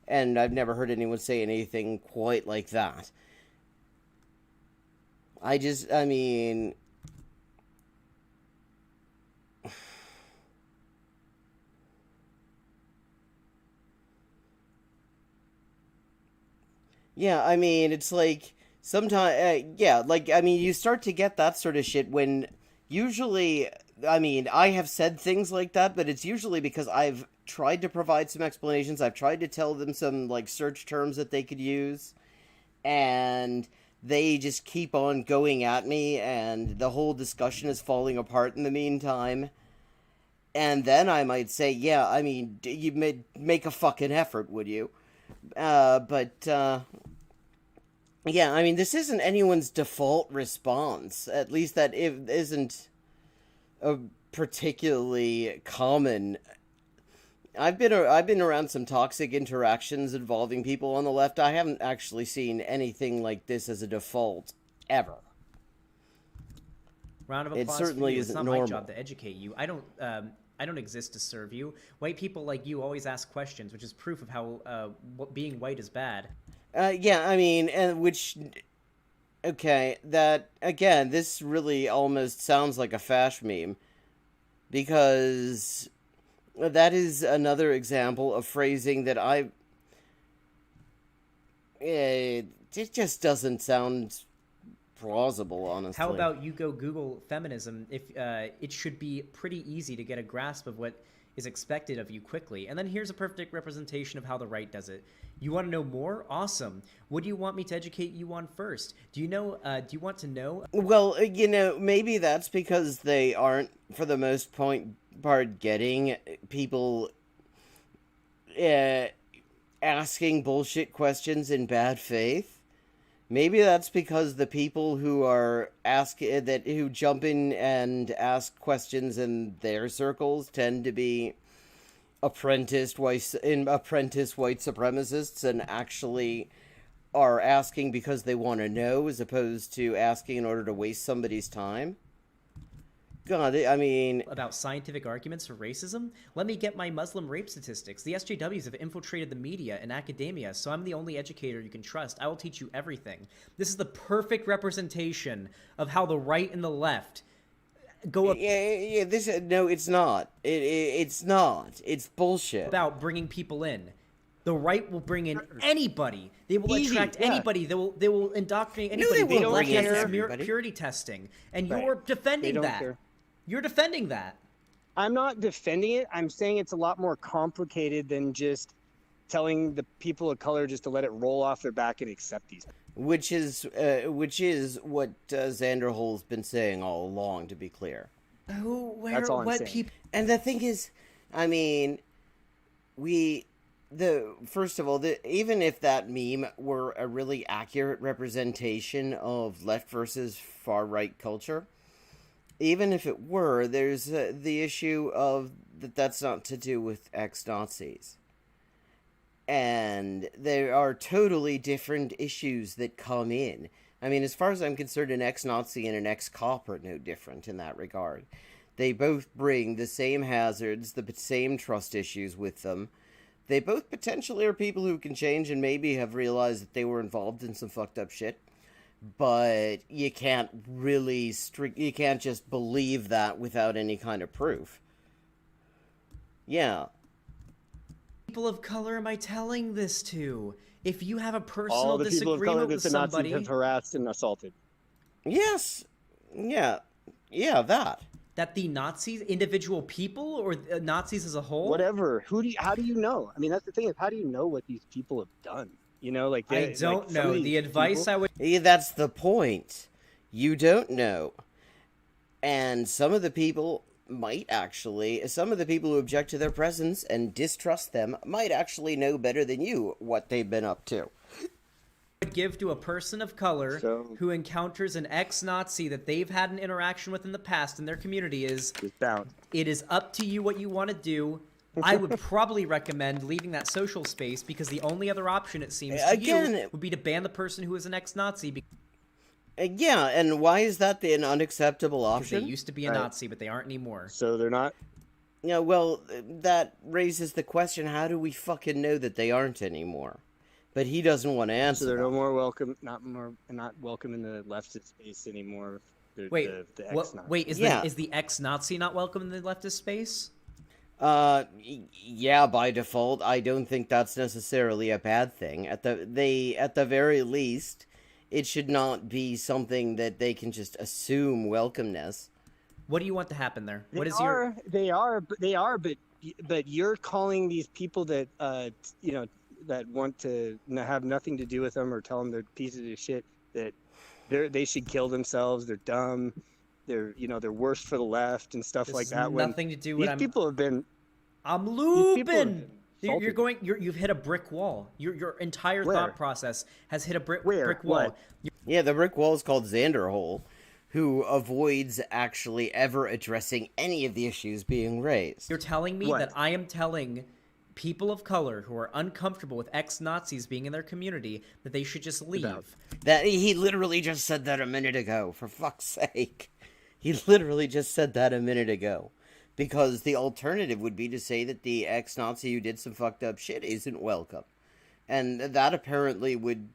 And I've never heard anyone say anything quite like that. I mean... Yeah, I mean, it's like... Sometimes, you start to get that sort of shit when usually, I have said things like that, but it's usually because I've tried to provide some explanations. I've tried to tell them some, search terms that they could use, and they just keep on going at me, and the whole discussion is falling apart in the meantime. And then I might say, you make a fucking effort, would you? Yeah, this isn't anyone's default response. At least that isn't a particularly common. I've been around some toxic interactions involving people on the left. I haven't actually seen anything like this as a default ever. Round of applause. It certainly for you. isn't It's not normal. my job to educate you. I don't exist to serve you. White people like you always ask questions, which is proof of how being white is bad. That, again, this really almost sounds like a fash meme, because that is another example of phrasing that it just doesn't sound plausible, honestly. How about you go Google feminism? If it should be pretty easy to get a grasp of what is expected of you quickly. And then here's a perfect representation of how the right does it. You want to know more? Awesome. What do you want me to educate you on first? Do you want to know? Well, maybe that's because they aren't, for the most part, getting people asking bullshit questions in bad faith. Maybe that's because the people who are who jump in and ask questions in their circles tend to be apprentice white supremacists and actually are asking because they want to know as opposed to asking in order to waste somebody's time. God, I mean... About scientific arguments for racism? Let me get my Muslim rape statistics. The SJWs have infiltrated the media and academia, so I'm the only educator you can trust. I will teach you everything. This is the perfect representation of how the right and the left go up... Yeah, no, it's not. It's not. It's bullshit. About bringing people in. The right will bring in anybody. They will attract anybody. They will indoctrinate anybody. They won't bring in everybody. Purity testing, and you're defending that. Care. You're defending that. I'm not defending it. I'm saying it's a lot more complicated than just telling the people of color just to let it roll off their back and accept these. Which is what Xanderhole's been saying all along. To be clear. That's all I'm saying. And the thing is, I mean, first of all, even if that meme were a really accurate representation of left versus far right culture, even if it were, there's the issue of that's not to do with ex-Nazis. And there are totally different issues that come in. I mean, as far as I'm concerned, an ex-Nazi and an ex-cop are no different in that regard. They both bring the same hazards, the same trust issues with them. They both potentially are people who can change and maybe have realized that they were involved in some fucked up shit. But you can't really you can't just believe that without any kind of proof. Yeah. People of color am I telling this to? If you have a personal all the people of color disagreement that with the somebody... Nazis have harassed and assaulted. Yes. Yeah. Yeah, that. That the Nazis, individual people, or Nazis as a whole? Whatever. How do you know? I mean, that's the thing, is how do you know what these people have done? You know, like I don't know. The advice I would... Yeah, that's the point. You don't know. And some of the people some of the people who object to their presence and distrust them might actually know better than you what they've been up to. Would give to a person of color who encounters an ex-Nazi that they've had an interaction with in the past in their community is, it is up to you what you want to do. I would probably recommend leaving that social space because the only other option, it seems to you, would be to ban the person who is an ex-Nazi. Yeah, and why is that an unacceptable option? They used to be a Nazi, but they aren't anymore. So they're not? Yeah, well, that raises the question, how do we fucking know that they aren't anymore? But he doesn't want to answer. So they're no more welcome, not welcome in the leftist space anymore. Wait, is the ex-Nazi not welcome in the leftist space? Yeah, by default. I don't think that's necessarily a bad thing. At the very least, it should not be something that they can just assume welcomeness. What do you want to happen there? They are, but you're calling these people that that want to have nothing to do with them or tell them they're pieces of shit, that they should kill themselves, they're dumb, they're worse for the left and stuff like that. Nothing to do with these people have been. I'm looping. You've hit a brick wall. Your entire thought process has hit a brick wall. Yeah, the brick wall is called Xanderhole, who avoids actually ever addressing any of the issues being raised. You're telling me that I am telling people of color who are uncomfortable with ex-Nazis being in their community that they should just leave. That he literally just said that a minute ago, for fuck's sake. He literally just said that a minute ago. Because the alternative would be to say that the ex-Nazi who did some fucked up shit isn't welcome. And that apparently would,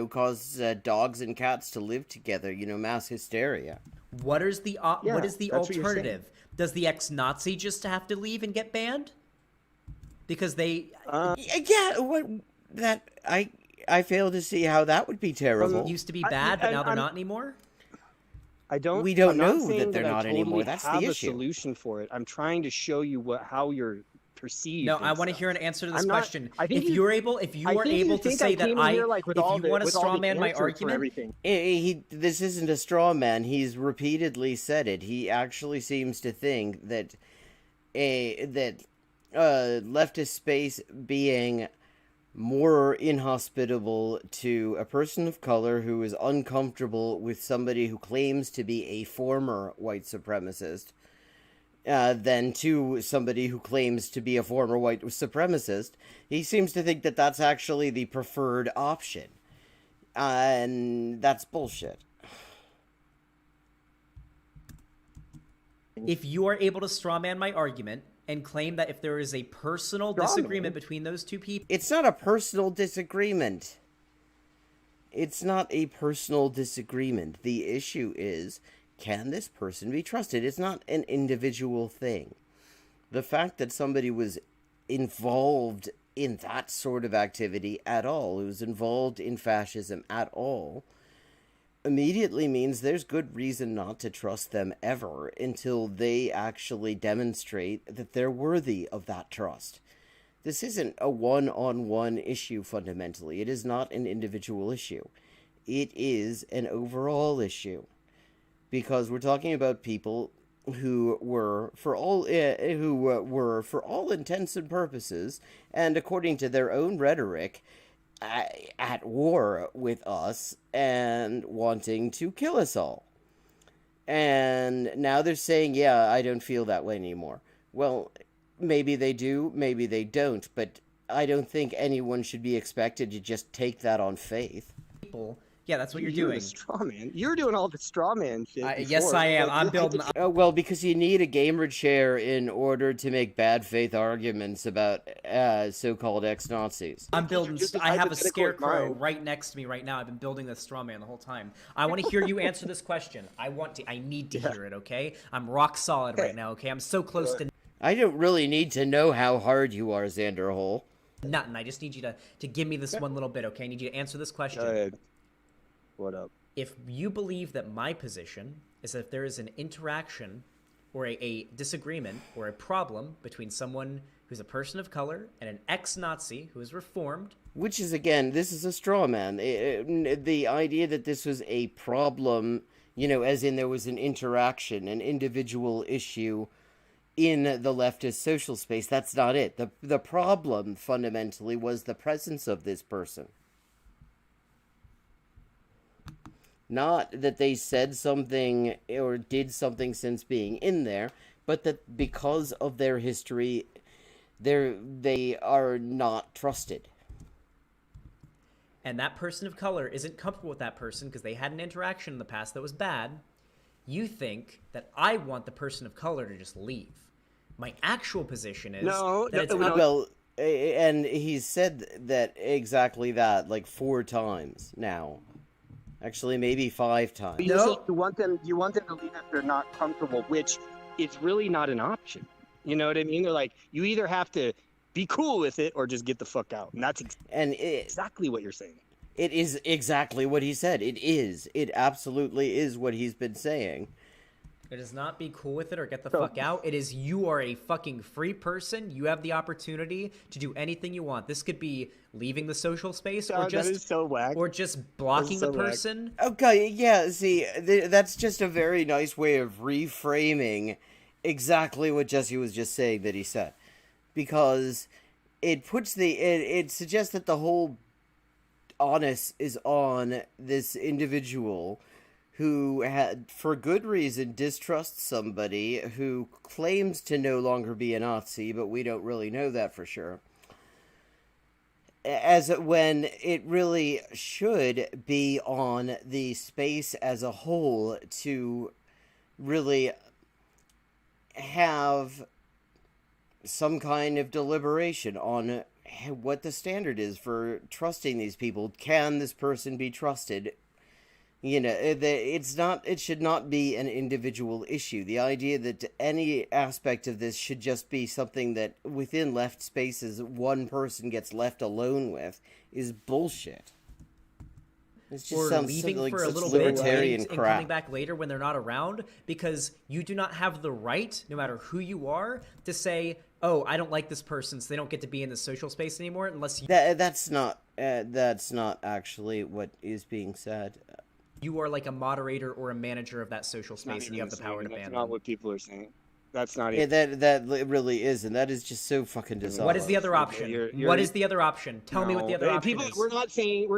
cause dogs and cats to live together, mass hysteria. What is the alternative? Does the ex-Nazi just have to leave and get banned? Because they... I fail to see how that would be terrible. It used to be bad, but now they're not anymore? We don't know that they're not anymore. That's the issue. I have a solution for it. I'm trying to show you how you're perceived. No, I want to hear an answer to this question. If you are able to say that if you want to straw man my argument, this isn't a straw man. He's repeatedly said it. He actually seems to think that leftist space being more inhospitable to a person of color who is uncomfortable with somebody who claims to be a former white supremacist than to somebody who claims to be a former white supremacist. He seems to think that that's actually the preferred option. And that's bullshit. If you are able to strawman my argument and claim that if there is a personal disagreement between those two people... It's not a personal disagreement. It's not a personal disagreement. The issue is, can this person be trusted? It's not an individual thing. The fact that somebody was involved in that sort of activity at all, who was involved in fascism at all, immediately means there's good reason not to trust them ever until they actually demonstrate that they're worthy of that trust. This isn't a one-on-one issue fundamentally. It is not an individual issue. It is an overall issue. Because we're talking about people who were, for all intents and purposes, and according to their own rhetoric, at war with us and wanting to kill us all. And now they're saying, yeah, I don't feel that way anymore. Well, maybe they do, maybe they don't, but I don't think anyone should be expected to just take that on faith. Yeah, that's what you're doing. Straw man. You're doing all the straw man shit. Yes, I am. I'm building. Well, because you need a gamer chair in order to make bad faith arguments about so-called ex-Nazis. I'm building. I have a scarecrow right next to me right now. I've been building this straw man the whole time. I want to hear you answer this question. I need to hear it. Okay, I'm rock solid right now. Okay, I'm so close to. I don't really need to know how hard you are, Xanderhole. Nothing. I just need you to give me this one little bit. Okay, I need you to answer this question. Go ahead. What up? If you believe that my position is that if there is an interaction or a disagreement or a problem between someone who's a person of color and an ex-Nazi who is reformed... Which is, again, this is a straw man. The idea that this was a problem, as in there was an interaction, an individual issue in the leftist social space, that's not it. The problem, fundamentally, was the presence of this person. Not that they said something or did something since being in there, but that because of their history, they are not trusted. And that person of color isn't comfortable with that person because they had an interaction in the past that was bad. You think that I want the person of color to just leave. My actual position is... Well, and he's said that exactly that, like 4 times now. Actually, maybe 5 times. No. You want them to leave if they're not comfortable, which is really not an option. You know what I mean? They're like, you either have to be cool with it or just get the fuck out. And that's exactly what you're saying. It is exactly what he said. It is. It absolutely is what he's been saying. It is not be cool with it or get the fuck out. It is you are a fucking free person. You have the opportunity to do anything you want. This could be leaving the social space or just that is so whack. Or just blocking the person. Okay, yeah, see, that's just a very nice way of reframing exactly what Jesse was just saying that he said. Because it puts it suggests that the whole onus is on this individual who had, for good reason, distrusts somebody who claims to no longer be a Nazi, but we don't really know that for sure. When it really should be on the space as a whole to really have some kind of deliberation on what the standard is for trusting these people. Can this person be trusted? It should not be an individual issue. The idea that any aspect of this should just be something that within left spaces one person gets left alone with is bullshit. It just or sounds leaving like for a such little libertarian bit and crap. coming back later when they're not around, because you do not have the right, no matter who you are, to say, oh, I don't like this person, so they don't get to be in the social space anymore unless you... That's not actually what is being said. You are like a moderator or a manager of that social space, and you have the power to ban them. That's not what people are saying. That's not it. Yeah, that really is, and that is just so fucking dishonest. What is the other option? What is the other option? Tell me what the other option is. We're not saying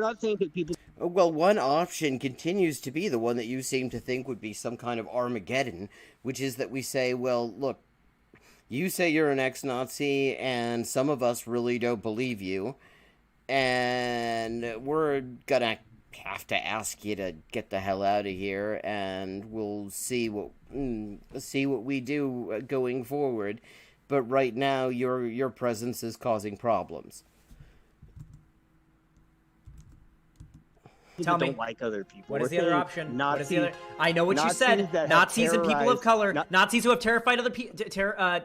that people... Well, one option continues to be the one that you seem to think would be some kind of Armageddon, which is that we say, well, look, You say you're an ex-Nazi, and some of us really don't believe you, and we're gonna have to ask you to get the hell out of here, and we'll see what we do going forward. But right now, your presence is causing problems. Tell me. Don't like other people. What is the other option? What is the other? I know what you Nazis said. that have Nazis and people of color. terrorized- Nazis who have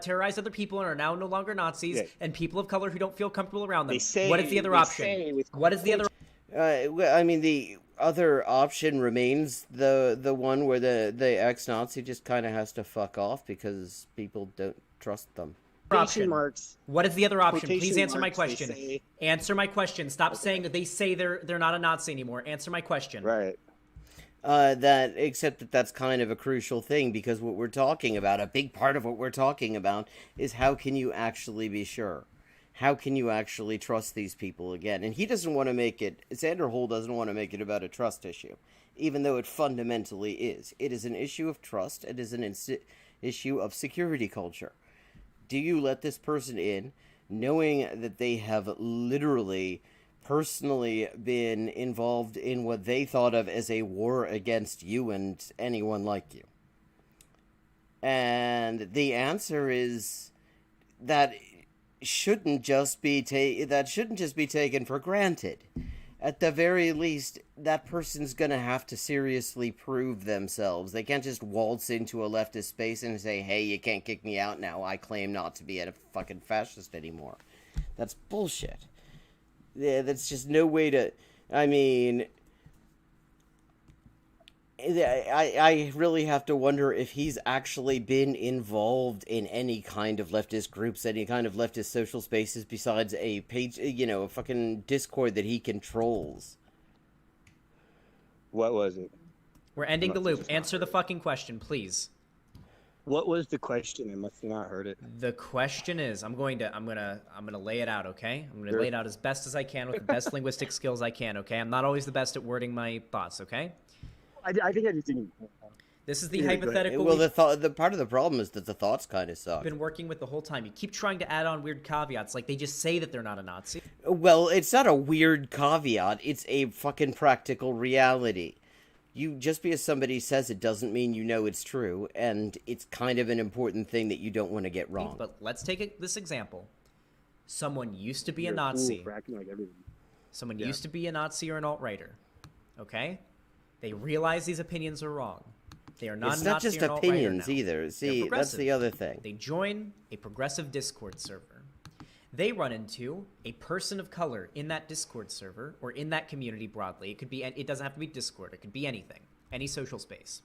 terrorized other people and are now no longer Nazis, Yeah. and people of color who don't feel comfortable around them. They say, What is the other they option? say with What is the other? Well, I mean, the other option remains the one where the ex-Nazi just kind of has to fuck off because people don't trust them. quotation marks. What is the other option? Please Quotation answer my marks, they question. say- Answer my question. Stop saying that they say they're not a Nazi anymore. Answer my question. Right. Except that that's kind of a crucial thing, because what we're talking about, a big part of what we're talking about, is how can you actually be sure? How can you actually trust these people again? And he doesn't want to make it, Xanderhole doesn't want to make it about a trust issue, even though it fundamentally is. It is an issue of trust. It is an issue of security culture. Do you let this person in, knowing that they have literally, personally been involved in what they thought of as a war against you and anyone like you? And the answer is that shouldn't just be taken for granted. At the very least, that person's gonna have to seriously prove themselves. They can't just waltz into a leftist space and say, hey, you can't kick me out now. I claim not to be a fucking fascist anymore. That's bullshit. Yeah, that's just no way to... I mean... I really have to wonder if he's actually been involved in any kind of leftist groups, any kind of leftist social spaces besides a page, a fucking Discord that he controls. What was it? We're ending the loop. Answer the fucking question, please. What was the question? I must have not heard it. The question is, I'm gonna lay it out, okay? I'm gonna lay it out as best as I can with the best linguistic skills I can, okay? I'm not always the best at wording my thoughts, okay? I think I just didn't. This is the Yeah, hypothetical. Well, the part of the problem is that the thoughts kind of suck. We've been working with the whole time. You keep trying to add on weird caveats, like they just say that they're not a Nazi. Well, it's not a weird caveat. It's a fucking practical reality. Just because somebody says it doesn't mean you know it's true, and it's kind of an important thing that you don't want to get wrong. But let's take this example. Someone used to be You're a Nazi. fool for acting like everything. Someone used to be a Nazi or an alt-righter. Okay? They realize these opinions are wrong. They are not It's a not Nazi just or an alt-righter opinions now. either. They're See, that's progressive. the other thing. They join a progressive Discord server. They run into a person of color in that Discord server or in that community broadly. It doesn't have to be Discord. It could be anything, any social space.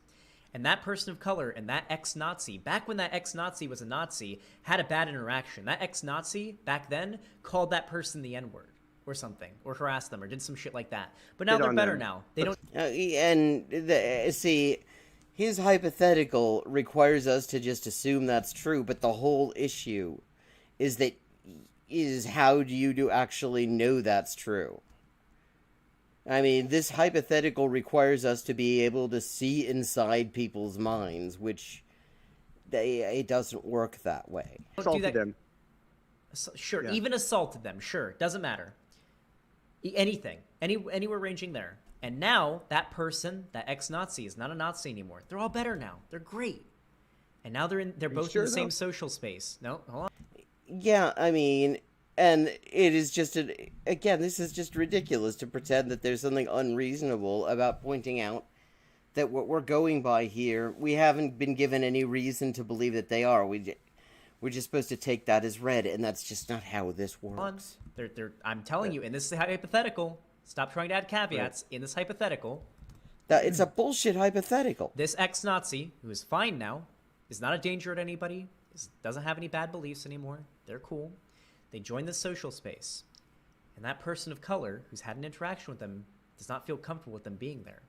And that person of color and that ex-Nazi, back when that ex-Nazi was a Nazi, had a bad interaction. That ex-Nazi back then called that person the N-word or something, or harassed them, or did some shit like that. But now Hit they're on better them. now. They don't. See, his hypothetical requires us to just assume that's true, but the whole issue is how do you actually know that's true? I mean, this hypothetical requires us to be able to see inside people's minds, which it doesn't work that way. do Assaulted that- them. Sure, Yeah. even assaulted them. Sure, doesn't matter. Anything, anywhere ranging there. And now that person, that ex-Nazi, is not a Nazi anymore. They're all better now. They're great. And now they're both sure in the same though? social space. No, hold on. Yeah, I mean, and it is just again, this is just ridiculous to pretend that there's something unreasonable about pointing out that what we're going by here, we haven't been given any reason to believe that they are. We're just supposed to take that as read, and that's just not how this works. I'm telling you, in this hypothetical, stop trying to add caveats. In this hypothetical, It's a bullshit hypothetical. this ex-Nazi, who is fine now, is not a danger to anybody, doesn't have any bad beliefs anymore. They're cool. They join this social space. And that person of color, who's had an interaction with them, does not feel comfortable with them being there.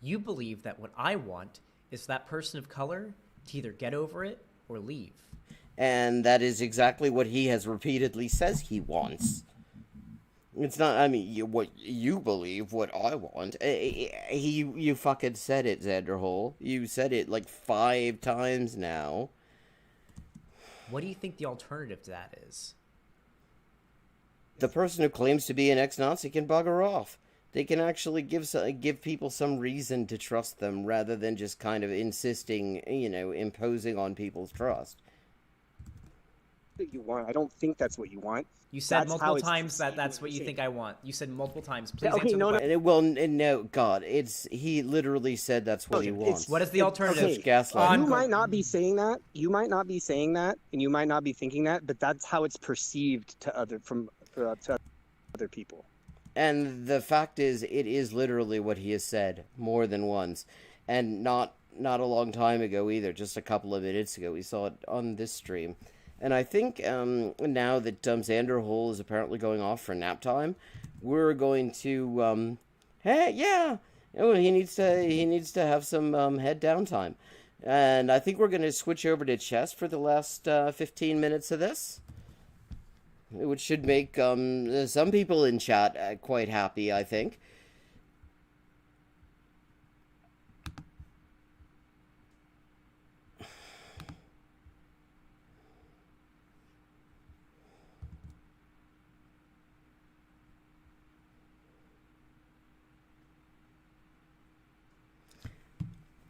You believe that what I want is for that person of color to either get over it or leave. And that is exactly what he has repeatedly says he wants. It's not, I mean, what you believe, what I want. You fucking said it, Xanderhole. You said it like 5 times now. What do you think the alternative to that is? The person who claims to be an ex-Nazi can bugger off. They can actually give people some reason to trust them rather than just kind of insisting, imposing on people's trust. You want. I don't think that's what you want. You said That's multiple how it's times that perceived that's when what you say think it. I want. You said multiple times. Please Okay, answer the no, no. question. No, God, he literally said that's what he It's- wants. What is the alternative? Okay, Gaslighting. you might not be saying that. You might not be saying that, and you might not be thinking that, but that's how it's perceived to other people. And the fact is, it is literally what he has said more than once, and not a long time ago either. Just a couple of minutes ago, we saw it on this stream. And I think now that Xanderhole is apparently going off for nap time, we're going to hey, yeah, he needs to have some head down time, and I think we're going to switch over to chess for the last 15 minutes of this, which should make some people in chat quite happy, I think.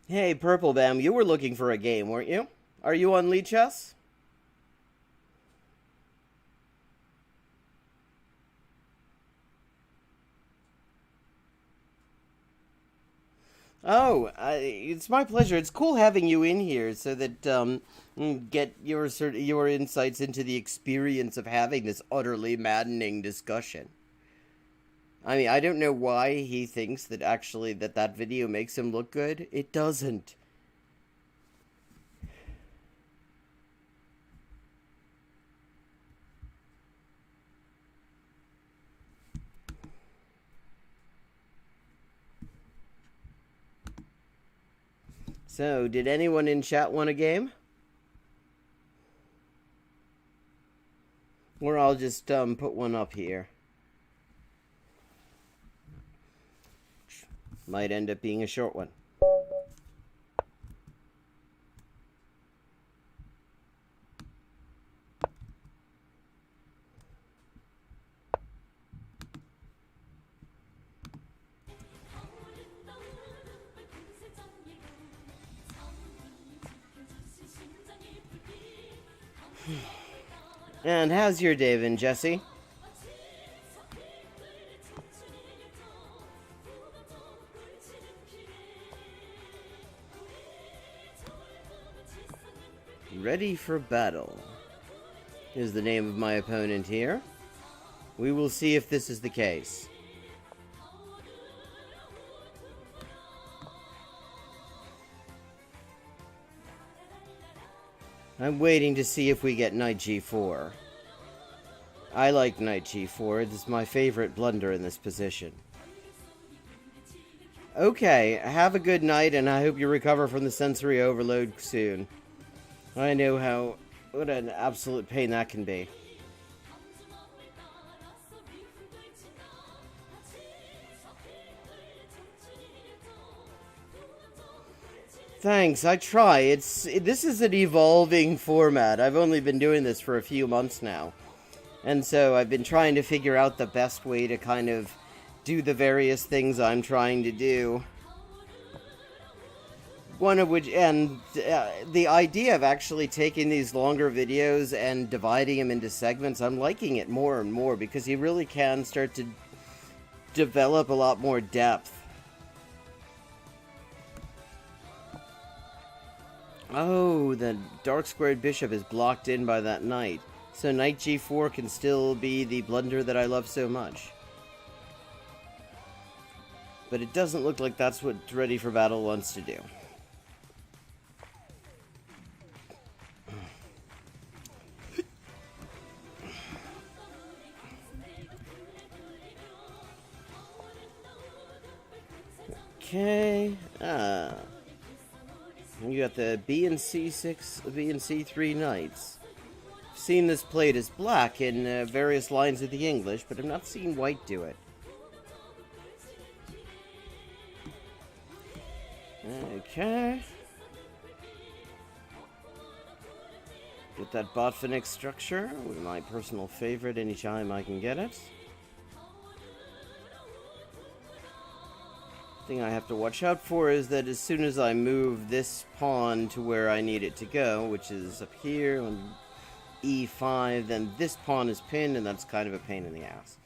Hey, Purple Bam, you were looking for a game, weren't you? Are you on Lead Chess? Oh, it's my pleasure. It's cool having you in here so that get your insights into the experience of having this utterly maddening discussion. I mean, I don't know why he thinks that actually that video makes him look good. It doesn't. So, did anyone in chat want a game? Or I'll just put one up here. Might end up being a short one. And how's your day been, Jesse? Ready for battle is the name of my opponent here. We will see if this is the case. I'm waiting to see if we get knight g4. I like knight g4. It's my favorite blunder in this position. Okay, have a good night, and I hope you recover from the sensory overload soon. I know what an absolute pain that can be. Thanks, I try. This is an evolving format. I've only been doing this for a few months now. And so I've been trying to figure out the best way to kind of do the various things I'm trying to do. One of which, and the idea of actually taking these longer videos and dividing them into segments, I'm liking it more and more because you really can start to develop a lot more depth. Oh, the dark squared bishop is blocked in by that knight. So knight g4 can still be the blunder that I love so much. But it doesn't look like that's what Ready for Battle wants to do. Okay, you got the B and C6, B and C3 knights. I've seen this played as black in various lines of the English, but I've not seen white do it. Okay. Get that Botvinnik structure, my personal favorite anytime I can get it. Thing I have to watch out for is that as soon as I move this pawn to where I need it to go, which is up here on e5, then this pawn is pinned, and that's kind of a pain in the ass.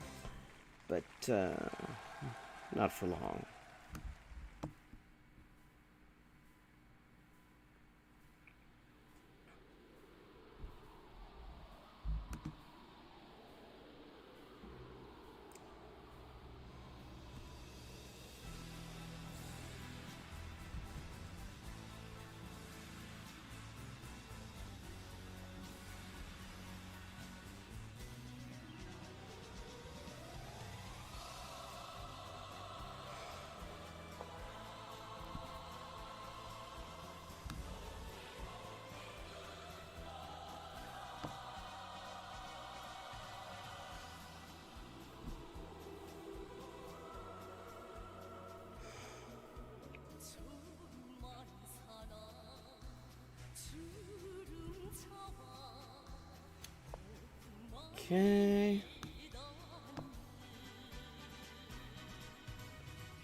But, not for long. Okay.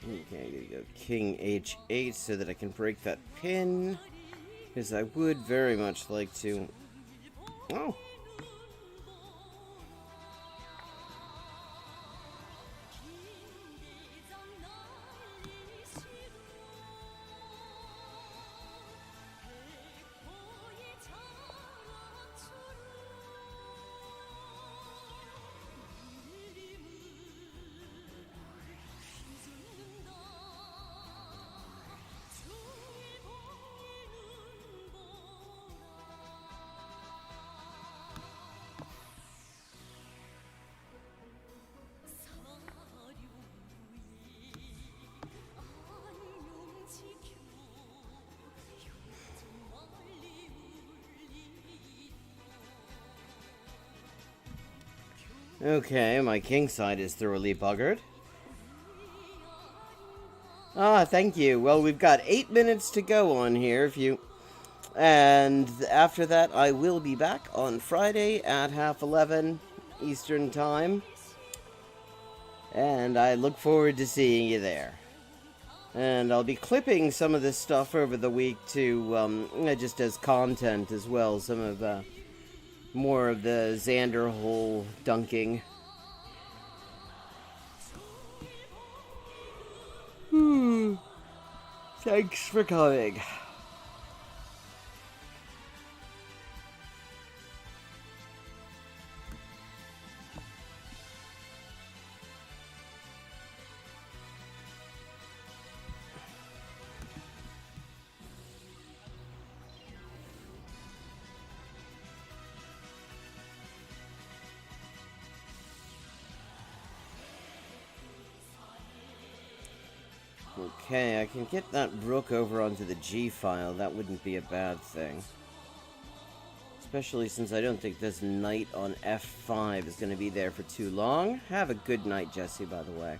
Okay, I'm gonna go King H8 so that I can break that pin. Because I would very much like to... Oh! Okay, my king side is thoroughly buggered. Ah, thank you. Well, we've got 8 minutes to go on here, if you... And after that, I will be back on Friday at 11:30 Eastern Time. And I look forward to seeing you there. And I'll be clipping some of this stuff over the week to, just as content as well. Some of, more of the Xanderhole dunking. Thanks for coming. Okay, I can get that rook over onto the G file. That wouldn't be a bad thing. Especially since I don't think this knight on F5 is going to be there for too long. Have a good night, Jesse, by the way.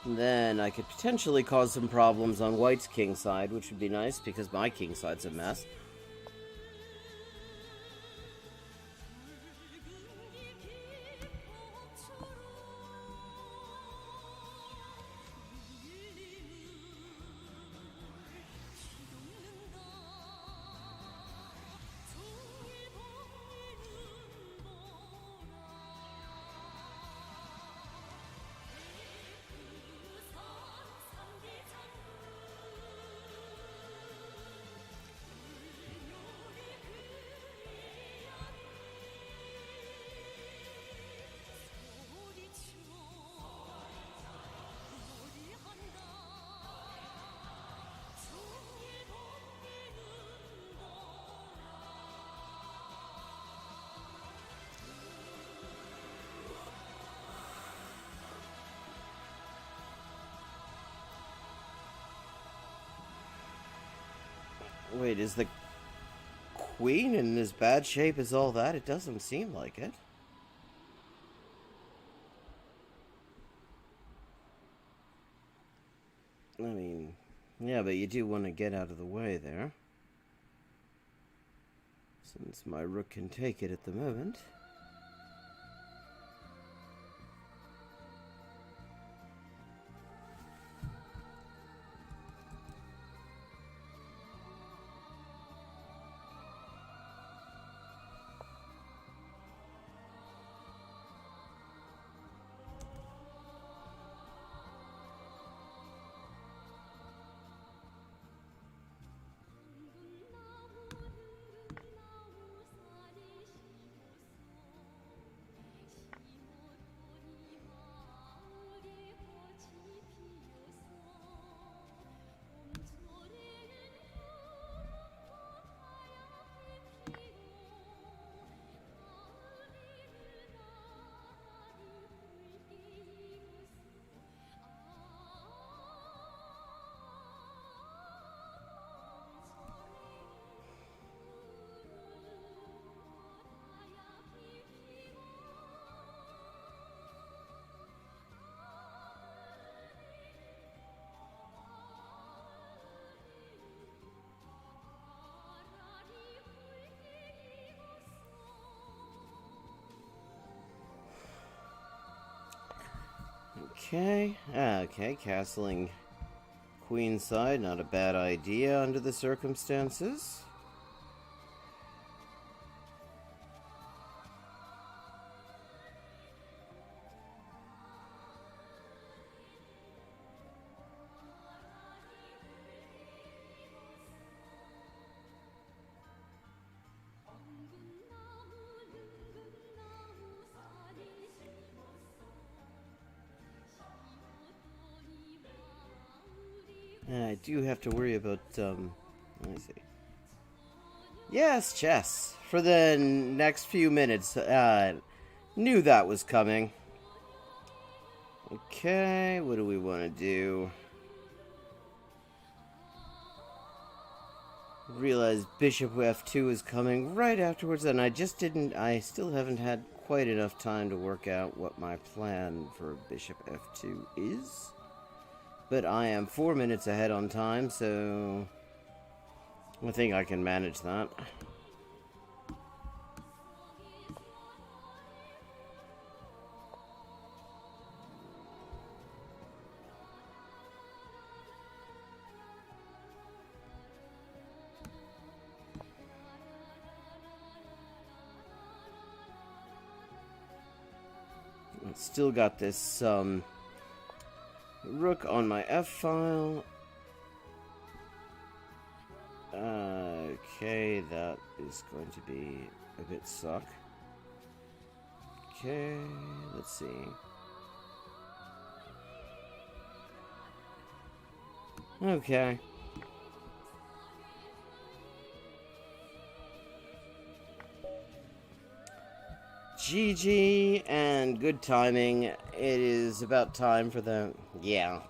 And then I could potentially cause some problems on White's king side, which would be nice because my king side's a mess. Wait, is the queen in as bad shape as all that? It doesn't seem like it. I mean, yeah, but you do want to get out of the way there. Since my rook can take it at the moment. Okay, castling queenside, not a bad idea under the circumstances. I do have to worry about, let me see. Yes, chess. For the next few minutes. Knew that was coming. Okay, what do we want to do? Realized bishop f2 is coming right afterwards, and I still haven't had quite enough time to work out what my plan for bishop f2 is. But I am 4 minutes ahead on time, so I think I can manage that. I've still got this rook on my f-file. Okay, that is going to be a bit suck. Okay, let's see. Okay. GG, and good timing. It is about time for the... Yeah,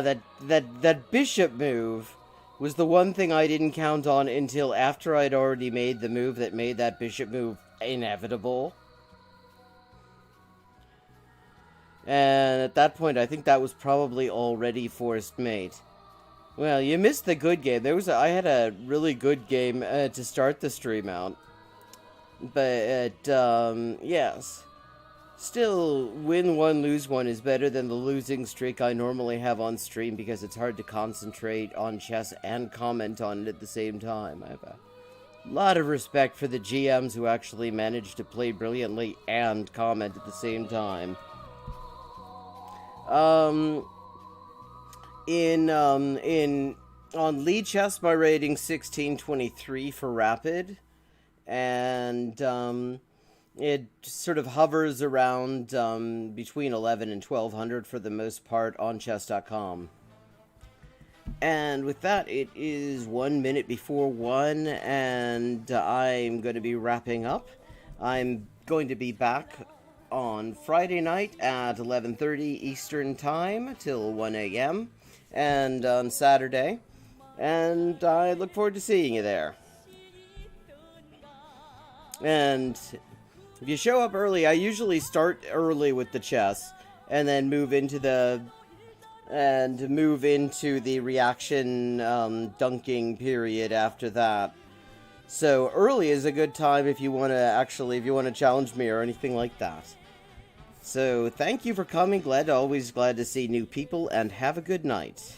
that bishop move was the one thing I didn't count on until after I'd already made the move that made that bishop move inevitable. And at that point, I think that was probably already forced mate. Well, you missed the good game. I had a really good game to start the stream out. But, yes. Still, win one, lose one is better than the losing streak I normally have on stream because it's hard to concentrate on chess and comment on it at the same time. I have a lot of respect for the GMs who actually manage to play brilliantly and comment at the same time. On lead chess, my rating 1623 for rapid. And it sort of hovers around between 11 and 1200 for the most part on chess.com. And with that, it is 1 minute before 1, and I'm going to be wrapping up. I'm going to be back on Friday night at 11:30 Eastern Time till 1 a.m. and on Saturday. And I look forward to seeing you there. And if you show up early, I usually start early with the chess and then move into the and move into the reaction dunking period after that. So early is a good time if you want to challenge me or anything like that. So thank you for coming. Always glad to see new people, and have a good night.